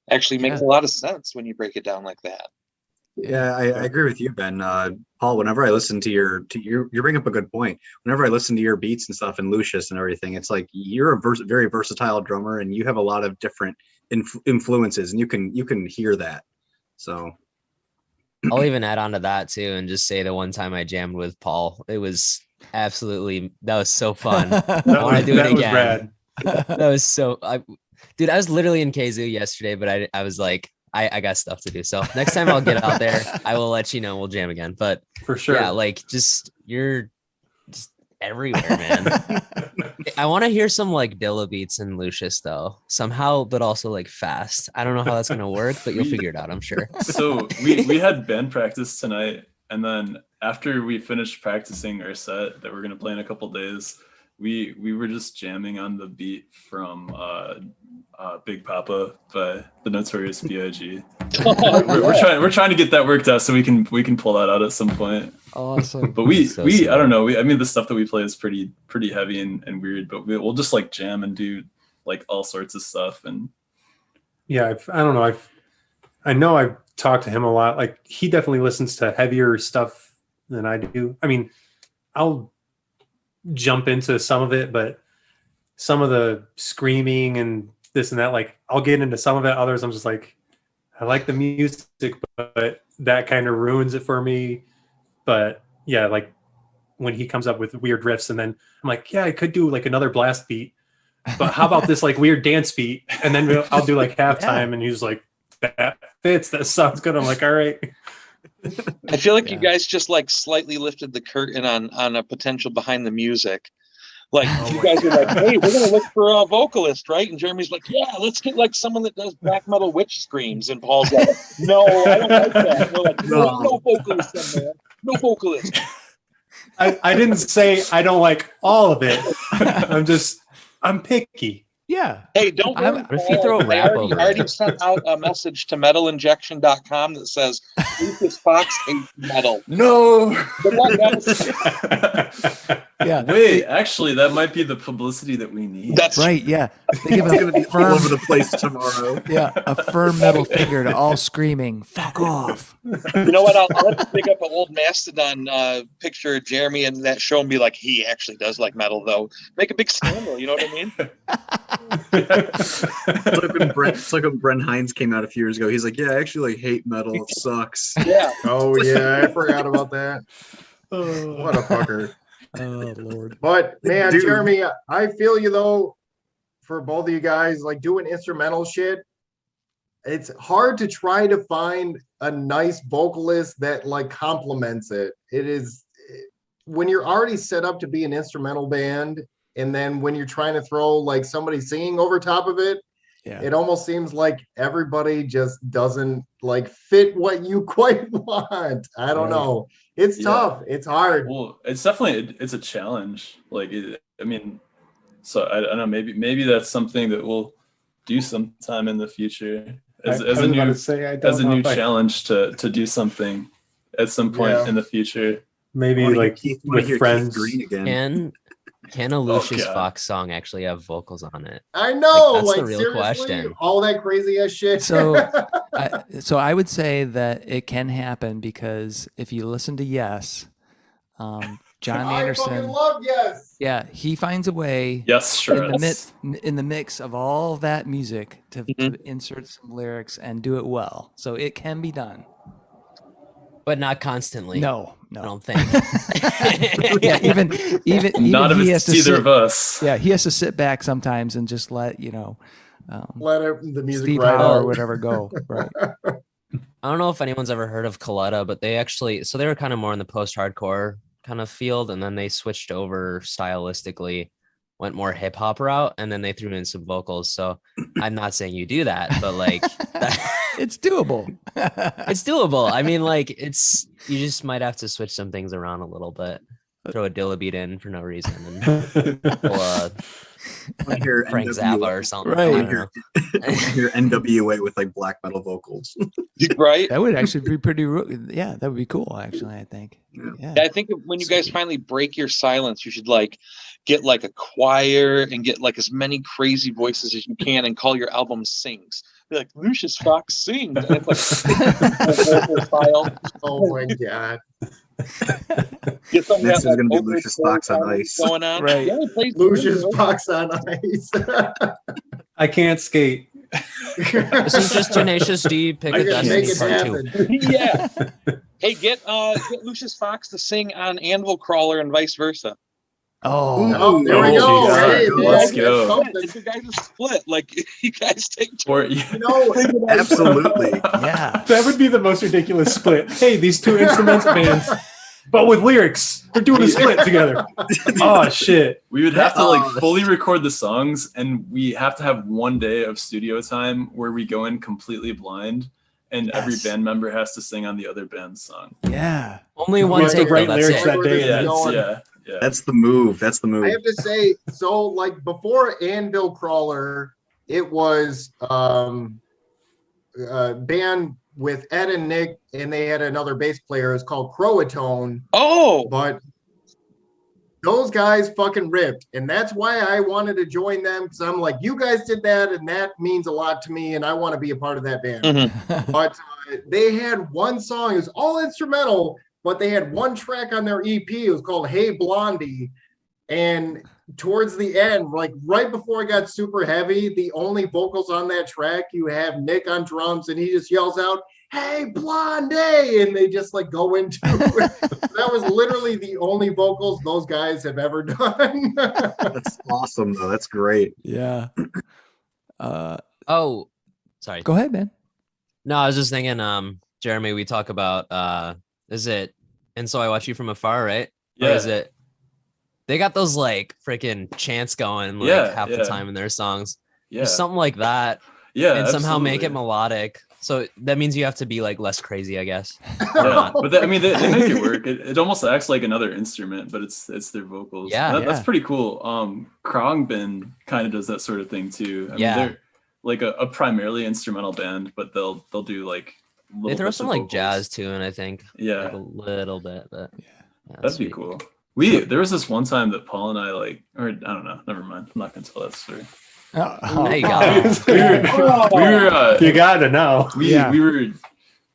actually makes a lot of sense when you break it down like that. Yeah, I agree with you, Ben. Paul, whenever I listen to you bring up a good point. Whenever I listen to your beats and stuff and Lucius and everything, it's like you're a very versatile drummer and you have a lot of different influences, and you can hear that. So I'll even add on to that too and just say the one time I jammed with Paul, it was that was so fun. I want to do it again. Rad. That was dude, I was literally in KZoo yesterday, but I was like, I got stuff to do. So next time I'll get out there, I will let you know. We'll jam again. But For sure. yeah, like you're just everywhere, man. I want to hear some like Dilla beats and Lucius though, somehow, but also like fast. I don't know how that's gonna work, but you'll figure it out, I'm sure. So we had band practice tonight, and then after we finished practicing our set that we're gonna play in a couple days, we were just jamming on the beat from Big Papa by the Notorious B.I.G. We're trying to get that worked out so we can pull that out at some point. Awesome. But I don't know. I mean, the stuff that we play is pretty heavy and weird, but we'll just like jam and do like all sorts of stuff. And yeah, I don't know. I know I've talked to him a lot. Like he definitely listens to heavier stuff than I do. I mean, I'll jump into some of it, but some of the screaming and this and that, like I'll get into some of it. Others I'm just like, I like the music, but that kind of ruins it for me. But yeah, like when he comes up with weird riffs, and then I'm like, yeah, I could do like another blast beat, but how about this like weird dance beat? And then I'll do like halftime, and he's like, that fits. That sounds good. I'm like, all right. I feel like you guys just like slightly lifted the curtain on a potential behind the music. Like you guys are like, hey, we're gonna look for a vocalist, right? And Jeremy's like, yeah, let's get like someone that does black metal witch screams. And Paul's like, no, I don't like that. We're like, no vocalist in there. No vocalist. I didn't say I don't like all of it. I'm picky. Yeah. Hey, don't worry. What if you throw a rap over I already sent out a message to metalinjection.com that says Lucius Fox hates metal. No. Good luck, guys. Yeah. wait, actually, that might be the publicity that we need. That's Right. Yeah. They give it's gonna be a all firm, over the place tomorrow. yeah, a firm metal finger to all screaming, "Fuck off!" You know what? I'll have to pick up an old Mastodon picture of Jeremy in that show and be like, he actually does like metal, though. Make a big scandal. You know what I mean? It's like when Brent Hines came out a few years ago. He's like, yeah, I actually like hate metal. It sucks. Yeah. Oh yeah, I forgot about that. What a fucker. Oh Lord. But man, Dude. Jeremy, I feel you though. For both of you guys, like doing instrumental shit, it's hard to try to find a nice vocalist that like complements it. It is when you're already set up to be an instrumental band, and then when you're trying to throw like somebody singing over top of it, Yeah. it almost seems like everybody just doesn't like fit what you quite want. I don't know. It's tough. It's hard. Well, it's definitely it's a challenge. Like, I mean, so I don't know. Maybe that's something that we'll do sometime in the future as a new challenge to do something at some point in the future. Maybe like with friends. Green again. Can a Lucius God. Fox song actually have vocals on it? I know. Like, that's Like, the real seriously, question. all that crazy ass shit. So I would say that it can happen because if you listen to Yes, John I fucking Anderson, love Yes. yeah, he finds a way Yes, sure. in the mix of all that music to insert some lyrics and do it well. So it can be done. But not constantly. No, I no. don't think. Yeah, even Not if he has it's to either sit, of us. yeah, he has to sit back sometimes and just let Let the music Steve ride Howe or out. whatever go. Right. I don't know if anyone's ever heard of Coletta, but they were kind of more in the post-hardcore kind of field, and then they switched over stylistically, went more hip hop route, and then they threw in some vocals. So I'm not saying you do that, but like It's doable. it's doable. I mean, like you just might have to switch some things around a little bit. throw a Dilla beat in for no reason, and pull a I want to hear Frank NWA. Zappa or something. Right. I don't know. I want to hear NWA with like black metal vocals. Right? That would actually be pretty. Yeah, that would be cool. Actually, I think. Yeah. I think when you guys finally break your silence, you should like get like a choir and get like as many crazy voices as you can and call your album Sings. Be like, Lucius Fox sings. And it's like file. Oh my god. Get some Next is like, going to be over Lucius Fox on ice. going on. Right. Yeah, he plays Lucius the Fox on ice. I can't skate. This is just Tenacious D. Pick I a can make Destiny it Part 2. happen. Yeah. Hey, get Lucius Fox to sing on Anvil Crawler and vice versa. Oh, Oh, there we go. geez. Hey, Let's that's go. something. You guys are split. Like you guys take Or You know, Absolutely. yeah. That would be the most ridiculous split. Hey, these two instrumental bands, but with lyrics, they're doing a split together. Oh shit! we would have to like fully record the songs, and we have to have one day of studio time where we go in completely blind, and every Yes. band member has to sing on the other band's song. Yeah. Only You one have to take, though. write That's lyrics it. that day. Yeah. Yeah, going. yeah. That's the move. That's the I move. have to say, so like before Anvil Crawler, it was a band with Ed and Nick, and they had another bass player. It's called Croatone, Oh, but those guys fucking ripped, and that's why I wanted to join them, because I'm like, you guys did that, and that means a lot to me, and I want to be a part of that band. Mhm. But they had one song, it was all instrumental, but they had one track on their EP. It was called Hey Blondie. And towards the end, like right before it got super heavy, the only vocals on that track, you have Nick on drums, and he just yells out, Hey Blondie! And they just like go into it. That was literally the only vocals those guys have ever done. That's awesome, though. That's great. Yeah. Oh, sorry. Go ahead, man. No, I was just thinking, Jeremy, we talk about is it And So I Watch You From Afar, right? Or Yeah. is it they got those like freaking chants going like Yeah, half the yeah. time in their songs. Yeah. Just something like that. Yeah. And somehow make it absolutely. melodic. So that means you have to be like less crazy, I guess. Yeah, but I mean, they make it work. It almost acts like another instrument, but it's their vocals. Yeah. That's Yeah. pretty cool. Khruangbin kind of does that sort of thing too. I Yeah. mean, they're like a primarily instrumental band, but they'll do like They little throw bits some of like vocals. jazz too, and I think Yeah, like a little bit, but yeah, that'd be sweet. cool. There was this one time that Paul and I or I don't know, never mind. I'm not gonna tell that story. Oh, There you go. we were You gotta know.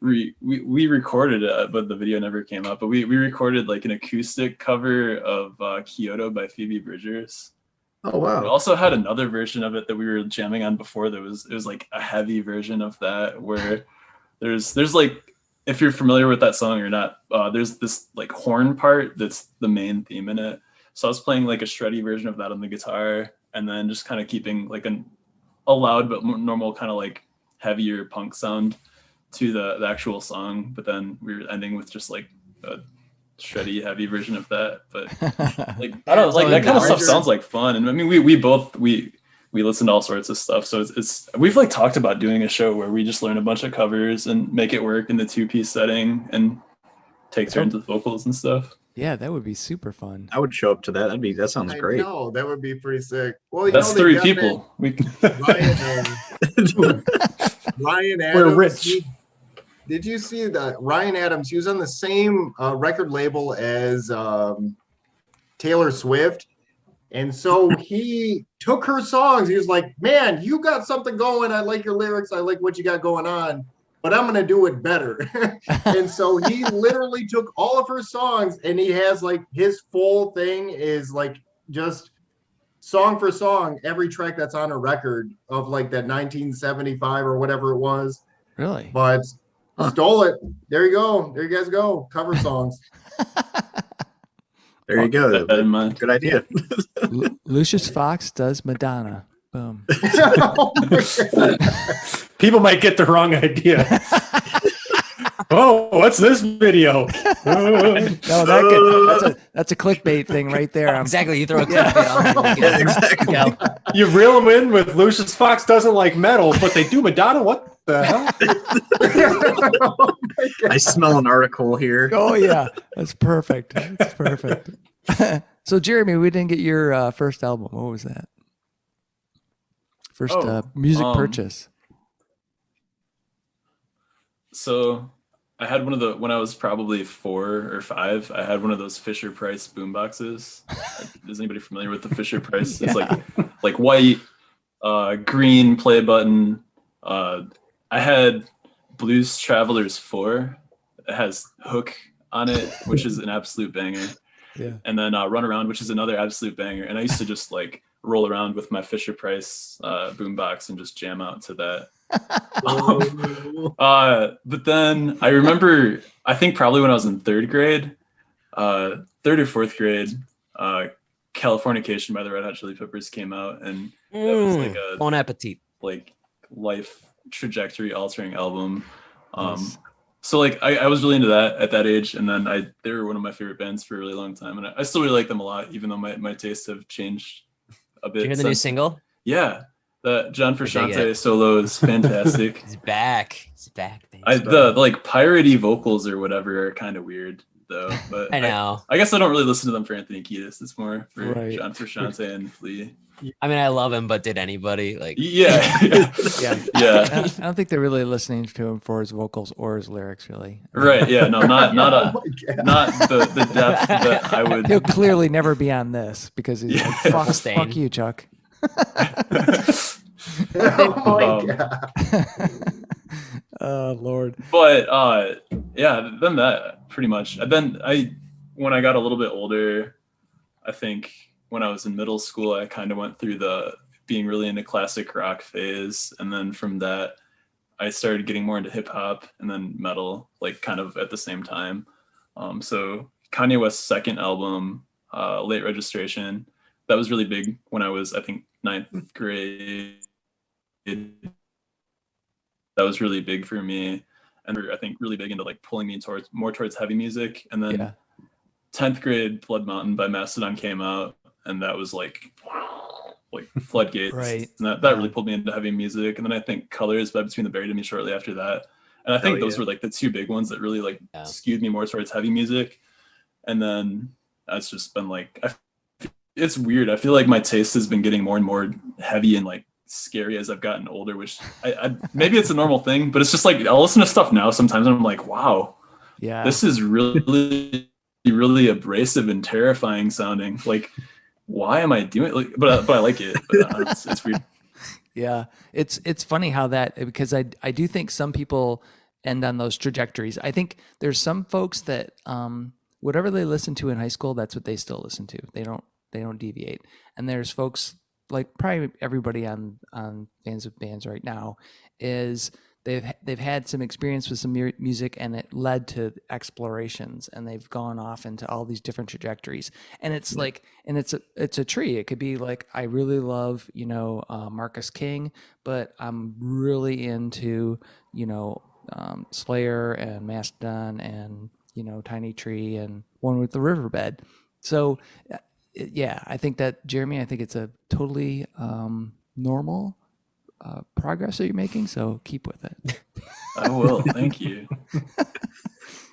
we recorded it, but the video never came out. But we recorded like an acoustic cover of Kyoto by Phoebe Bridgers. Oh We wow. also had another version of it that we were jamming on before. It was like a heavy version of that where there's like, if you're familiar with that song or not, there's this like horn part that's the main theme in it. So I was playing like a shreddy version of that on the guitar, and then just kind of keeping like a loud but normal kind of like heavier punk sound to the actual song. But then we were ending with just like a shreddy heavy version of that. But like I don't like that kind of stuff sounds like fun. And I mean we both listen to all sorts of stuff. So it's we've like talked about doing a show where we just learn a bunch of covers and make it work in the 2-piece setting and take turns with vocals and stuff. yeah, that would be super fun. I would show up to that. That sounds I great. know, that would be pretty sick. Well, That's they've 3 done people. that. Ryan Adams. We're rich. Did you see that Ryan Adams? He was on the same record label as Taylor Swift, and so he took her songs. He was like, "Man, you got something going. I like your lyrics. I like what you got going on, but I'm gonna do it better." And so he literally took all of her songs, and he has like his full thing is like just song for song, every track that's on a record of like that 1975 or whatever it was. Really? But stole it. There you go. There you guys go. Cover songs. There you go. Keep that in mind. Good idea. Lucius Fox does Madonna. Boom. People might get the wrong idea. Oh, what's this video? No, that's a clickbait thing right there. Exactly. You throw a clickbait on there, like, yeah, Exactly. go. You reel them in with Lucius Fox doesn't like metal, but they do Madonna. What the hell? I smell an article here. Oh yeah, that's perfect. That's perfect. So Jeremy, we didn't get your first album. What was that? First music purchase. So I had one of the, when I was probably 4 or 5, I had one of those Fisher Price boom boxes. Is anybody familiar with the Fisher Price? It's like white, green play button. I had Blues Travelers 4. It has Hook on it, which is an absolute banger. Yeah. And then Run Around, which is another absolute banger. And I used to just like roll around with my Fisher Price boombox and just jam out to that. But then I remember, I think probably when I was in 3rd grade, 3rd or 4th grade, Californication by the Red Hot Chili Peppers came out, and that was like a Bon appetit. like life trajectory altering album. So like I was really into that at that age, and then they were one of my favorite bands for a really long time, and I still really like them a lot, even though my tastes have changed a bit. Did you hear the new single? Yeah. The John Frusciante solo is fantastic. He's back. He's back. The like piratey vocals or whatever are kind of weird though. But I know. I guess I don't really listen to them for Anthony Kiedis. It's more for Right. John Frusciante and Flea. I mean, I love him, but did anybody like? Yeah. I don't think they're really listening to him for his vocals or his lyrics, really. Right. Yeah. No. Not the depth that I would. He'll clearly never be on this because he's like, fuck you, Chuck. Oh Lord. But then that pretty much. And then when I got a little bit older, I think when I was in middle school, I kind of went through the being really into classic rock phase, and then from that I started getting more into hip hop and then metal, like kind of at the same time. So Kanye West's second album, Late Registration, that was really big when I was, I think, 9th grade. That was really big for me, and I think really big into like pulling me more towards heavy music. And then 10th grade, Blood Mountain by Mastodon came out, and that was like floodgates. Right. And that really pulled me into heavy music. And then I think Colors by Between the Buried and Me shortly after that. And I think those were like the 2 big ones that really like skewed me more towards heavy music. And then it's just been like, it's weird. I feel like my taste has been getting more and more heavy and like scary as I've gotten older, which I maybe it's a normal thing, but it's just like I'll listen to stuff now sometimes and I'm like, wow, this is really really abrasive and terrifying sounding. Like, why am I doing it? Like, but I like it. But it's weird. Yeah, it's funny how that, because I do think some people end on those trajectories. I think there's some folks that whatever they listen to in high school, that's what they still listen to. They don't deviate. And there's folks like probably everybody on Fans of Bands right now is they've had some experience with some music, and it led to explorations, and they've gone off into all these different trajectories. And it's like, and it's a tree. It could be like, I really love, Marcus King, but I'm really into, Slayer and Mastodon and, Tiny Tree and One with the Riverbed. So yeah, I think that, Jeremy, I think it's a totally normal progress that you're making, so keep with it. I will. Thank you.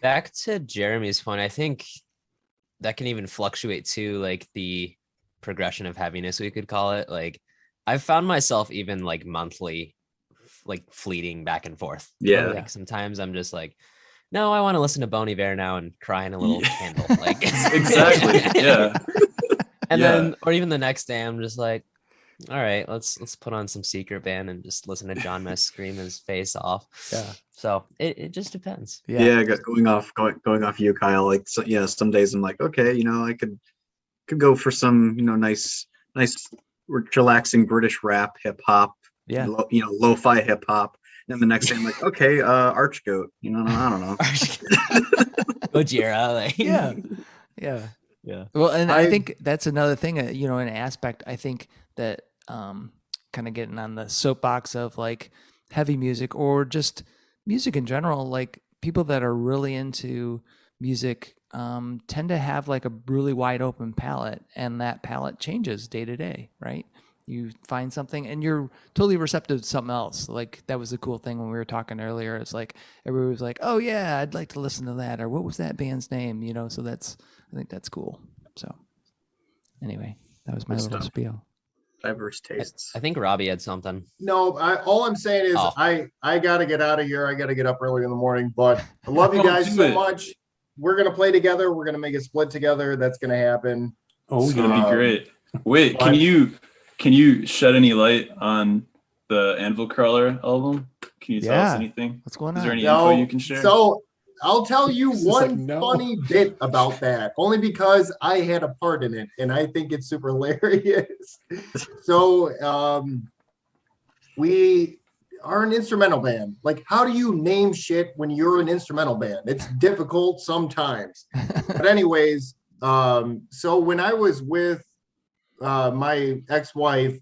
Back to Jeremy's point, I think that can even fluctuate too, like the progression of heaviness, we could call it. Like, I've found myself even like monthly, like fleeting back and forth. Yeah. Like sometimes I'm just like, no, I want to listen to Bon Iver now and cry in a little candle. Like exactly. Yeah. And then, or even the next day, I'm just like, all right, let's put on some Secret Band and just listen to John Mess scream his face off. Yeah. So it just depends. Yeah. Going off you, Kyle. Like, so, some days I'm like, okay, I could go for some, nice, relaxing British rap, hip hop. Yeah. Lo-fi hip hop. And the next day I'm like, okay, Archgoat. I don't know. Gojira. Like. Yeah. Well, and I think that's another thing, an aspect, I think that kind of getting on the soapbox of like heavy music or just music in general, like people that are really into music tend to have like a really wide open palette, and that palette changes day to day, right? You find something and you're totally receptive to something else. Like, that was the cool thing when we were talking earlier. It's like everybody was like, oh yeah, I'd like to listen to that, or what was that band's name? So I think that's cool. So Anyway, that was my Good little stuff. spiel. Diverse tastes. I think Robbie had something. No, all I'm saying is Oh. I got to get out of here. I got to get up early in the morning, but I love you Don't guys do so it. much. We're going to play together. We're going to make a split together. That's going to happen. Oh, It's gonna yeah. be great. Wait, but- can you shed any light on the Anvil Crawler album? Can you tell us Yeah. anything? What's going Is there on? any info you can share? So I'll tell you This is one like, no. funny bit about that, only because I had a part in it, and I think it's super hilarious. So we are an instrumental band. Like, how do you name shit when you're an instrumental band? It's difficult sometimes. But anyways, so when I was with my ex-wife,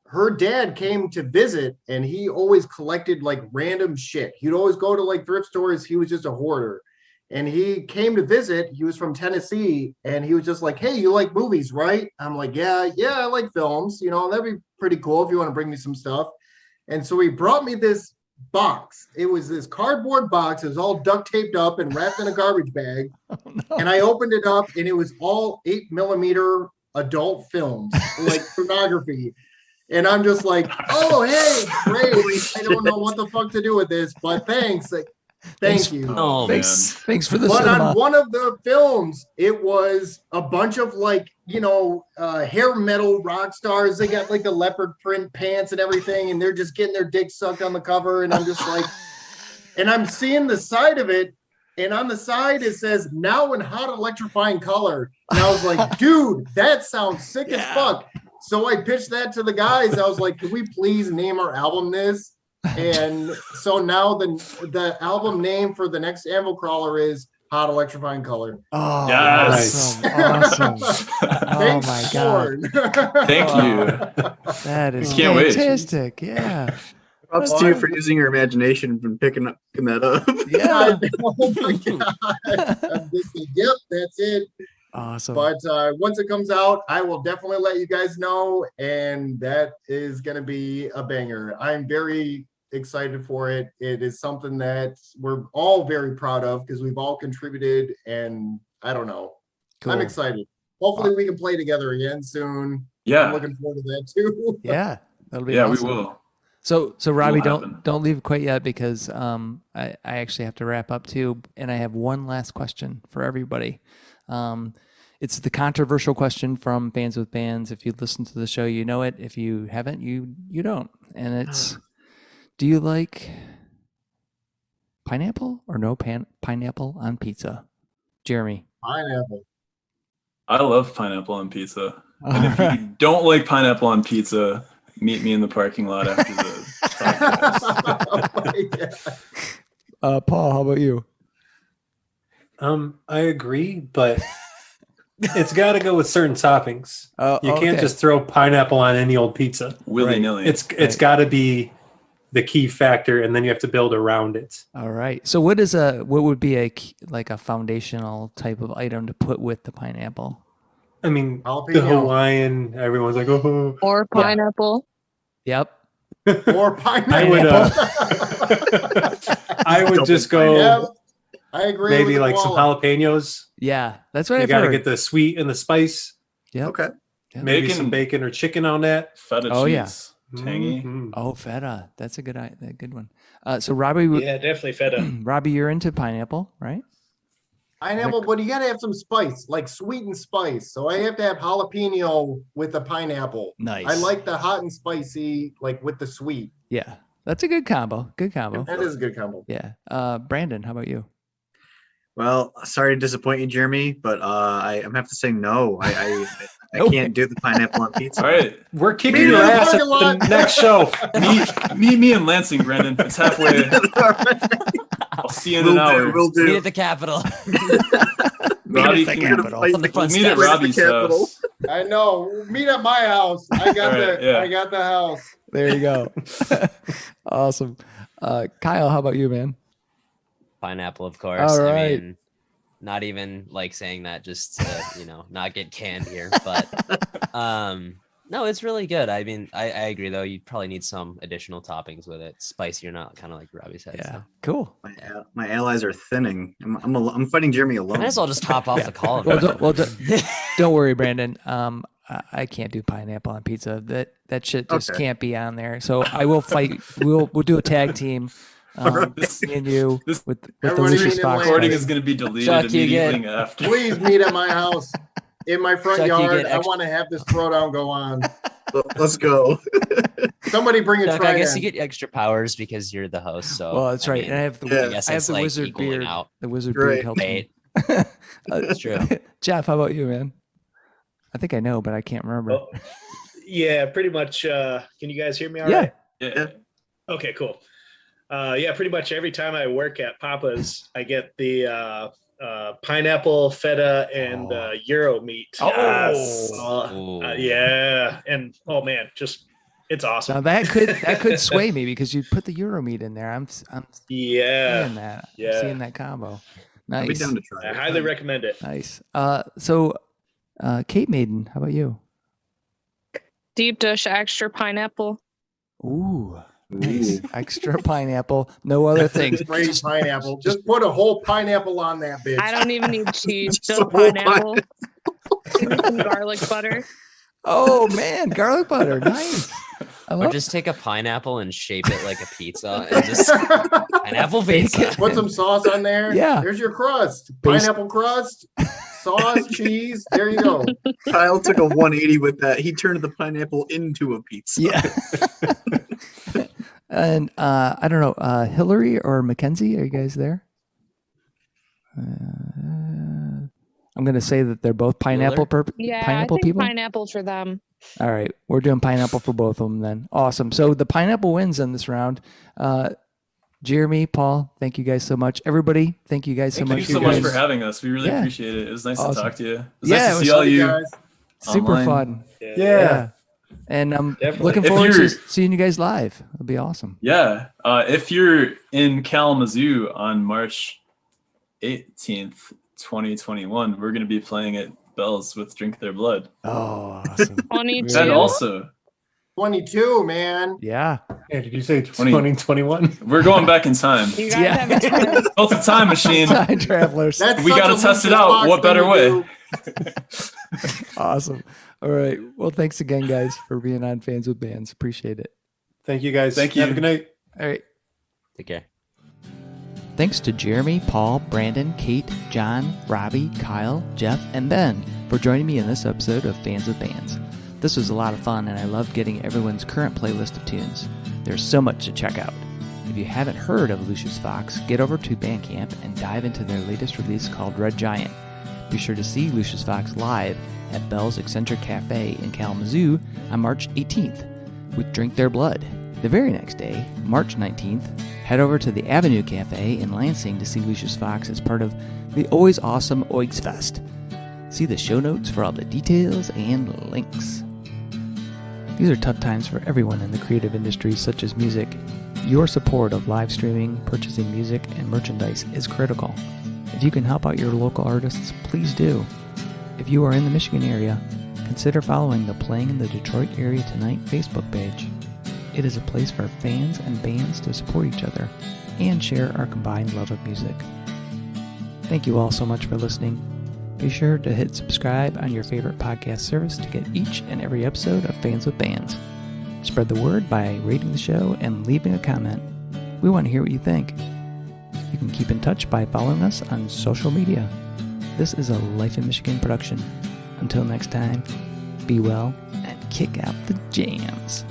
her dad came to visit, and he always collected like random shit. He'd always go to like thrift stores. He was just a hoarder. And he came to visit. He was from Tennessee, and he was just like, "Hey, you like movies, right?" I'm like, yeah, I like films. You know, that'd be pretty cool if you want to bring me some stuff. And so he brought me this box. It was this cardboard box. It was all duct taped up and wrapped in a garbage bag. And I opened it up, and it was all 8mm adult films, like pornography. And I'm just like, "Oh, hey, great. I don't know what the fuck to do with this, but thanks. Like, thank you." Oh, man. Thanks for the But cinema. on one of the films, it was a bunch of like, hair metal rock stars. They got like the leopard print pants and everything, and they're just getting their dick sucked on the cover. And I'm just like, and I'm seeing the side of it, and on the side it says "now in hot electrifying color." And I was like, dude, that sounds sick as fuck. So I pitched that to the guys. I was like, "Could we please name our album this?" And so now the album name for the next Anvil Crawler is Hot Electrifying Color. Oh, Yes. awesome. Oh Thanks, my God. Lord. Thank you. That is Can't wait. fantastic. Yeah. Props to you for using your imagination and picking that up. Yeah. Oh my God. I'm just like, yep, that's it. Awesome. But once it comes out, I will definitely let you guys know, and that is going to be a banger. I'm very excited for it. It is something that we're all very proud of because we've all contributed, and I don't know. Cool. I'm excited. Hopefully we can play together again soon. I'm Yeah. looking forward to that too. Yeah. That'll be Yeah, awesome. we will. So Robbie, Will happen. don't leave quite yet because I actually have to wrap up too, and I have one last question for everybody. It's the controversial question from Fans with Bands. If you listen to the show, you know it. If you haven't, you don't. And it's, do you like pineapple or no pineapple on pizza? Jeremy. Pineapple. I love pineapple on pizza. And if you don't like pineapple on pizza, meet me in the parking lot after the podcast. Oh my God. Paul, how about you? I agree, but it's got to go with certain toppings. You can't okay. just throw pineapple on any old pizza. Willy-nilly. It's got to be the key factor, and then you have to build around it. All right. So what would be a foundational type of item to put with the pineapple? I mean, Jalapeno. the Hawaiian, everyone's like, oh. Or pineapple. Yep. Or pineapple. I would just go Yeah, I agree. maybe with like some koala. jalapenos. Yeah, that's what You I've got to heard. get the sweet and the spice. Yep. Okay. Yep. Maybe Bacon. some bacon or chicken on that. Feta Oh, yeah. cheese. Tangy. Mhm. Oh, feta. That's a good one. So Robbie, Yeah, definitely feta. Robbie, you're into pineapple, right? Pineapple, but you gotta have some spice, like sweet and spice. So I have to have jalapeno with the pineapple. Nice. I like the hot and spicy, like with the sweet. Yeah, that's a good combo. Good combo. That is a good combo. Yeah. Brandon, how about you? Well, sorry to disappoint you, Jeremy, but I'm gonna have to say no. I Nope. can't do the pineapple on pizza. All right. We're kicking Meet your in the ass at parking lot. the next show. Meet me in Lansing, Brandon. It's halfway. I'll see you in an hour. Will Meet do. at the Capitol. Robbie the can Capitol. On the front meet at steps. Robbie's Capitol. house. I know. Meet at my house. I got All right, yeah. I got the house. There you go. Awesome. Kyle, how about you, man? Pineapple, of course. All I right. mean, not even like saying that just to, not get canned here. But no, it's really good. I mean, I agree though. You probably need some additional toppings with it. Spicy or not, kind of like Robbie said. Yeah. So. Cool. My allies are thinning. I'm fighting Jeremy alone. Might as well just hop off the call. Well, don't worry, Brandon. I can't do pineapple on pizza. That shit just can't be on there. So I will fight. We'll do a tag team. Me and you with the Lucius Fox. Recording is going to be deleted Chuck, immediately after. Please meet at my house in my front Chuck, yard. I want to have this throwdown go on. Let's go. Somebody bring a Chuck, try. I guess you get extra powers because you're the host. So Well, that's right. mean, And I have the Yeah. I guess I have it's the like wizard equaling beard. out. The wizard Right. beard helps me. It's true. Jeff, how about you, man? I think I know, but I can't remember. Oh, yeah, pretty much. Can you guys hear me all Yeah. right? Yeah. Okay, cool. Yeah, pretty much every time I work at Papa's, I get the pineapple, feta, and Euro meat. Oh. Yeah, and oh man, just it's awesome. Now that could sway me because you put the Euro meat in there. I'm Yeah, seeing that. I'm yeah. seeing that combo. I'll be Nice. down to try I it. highly recommend it. Nice. Kate Maiden, how about you? Deep dish extra pineapple. Ooh. Nice. Extra pineapple. No other things. Straight pineapple. Just put a whole pineapple on that bitch. I don't even need cheese, Just just a whole pineapple. Give me some garlic butter. Oh man, garlic butter. Nice. I Or love just take a pineapple and shape it like a pizza and just pineapple pizza. Put some sauce on there. Yeah. There's your crust. Base- Pineapple crust, sauce, cheese. There you go. Kyle took a 180 with that. He turned the pineapple into a pizza. Yeah. And I don't know, Hillary or Mackenzie, are you guys there? I'm gonna say that they're both pineapple Yeah, pineapple I think people. pineapple for them. All right, we're doing pineapple for both of them then. Awesome. So the pineapple wins in this round. Jeremy, Paul, thank you guys so much. Everybody, thank you guys so Thank much. you so much guys. for having us. We really Yeah. appreciate it. It was nice Awesome. to talk to you. It was Yeah, nice it to was see all Love you. guys. Super online. fun. Yeah. Yeah. And I'm Definitely. looking If forward to you're- seeing you guys live. It'll be awesome. Yeah. If you're in Kalamazoo on March 18th, 2021, we're going to be playing at Bell's with Drink Their Blood. Oh, awesome. 22. And also, 22, man. Yeah. Yeah, did you say 20. 2021? we're going back in time. You guys Yeah. have a time. Built a time machine. Time travelers. That's We such gotta a test it Lucius out. Fox What better thing to way? do. Awesome. All right. Well, thanks again, guys, for being on Fans with Bands. Appreciate it. Thank you guys. Thank you. Have a good night. All right. Take care. Thanks to Jeremy, Paul, Brandon, Kate, John, Robbie, Kyle, Jeff, and Ben for joining me in this episode of Fans with Bands. This was a lot of fun, and I loved getting everyone's current playlist of tunes. There's so much to check out. If you haven't heard of Lucius Fox, get over to Bandcamp and dive into their latest release called Red Giant. Be sure to see Lucius Fox live at Bell's Eccentric Cafe in Kalamazoo on March 18th with Drink Their Blood. The very next day, March 19th, head over to the Avenue Cafe in Lansing to see Lucius Fox as part of the always awesome Oigs Fest. See the show notes for all the details and links. These are tough times for everyone in the creative industries such as music. Your support of live streaming, purchasing music, and merchandise is critical. If you can help out your local artists, please do. If you are in the Michigan area, consider following the Playing in the Detroit Area Tonight Facebook page. It is a place for fans and bands to support each other and share our combined love of music. Thank you all so much for listening. Be sure to hit subscribe on your favorite podcast service to get each and every episode of Fans with Bands. Spread the word by rating the show and leaving a comment. We want to hear what you think. You can keep in touch by following us on social media. This is a Life in Michigan production. Until next time, be well and kick out the jams.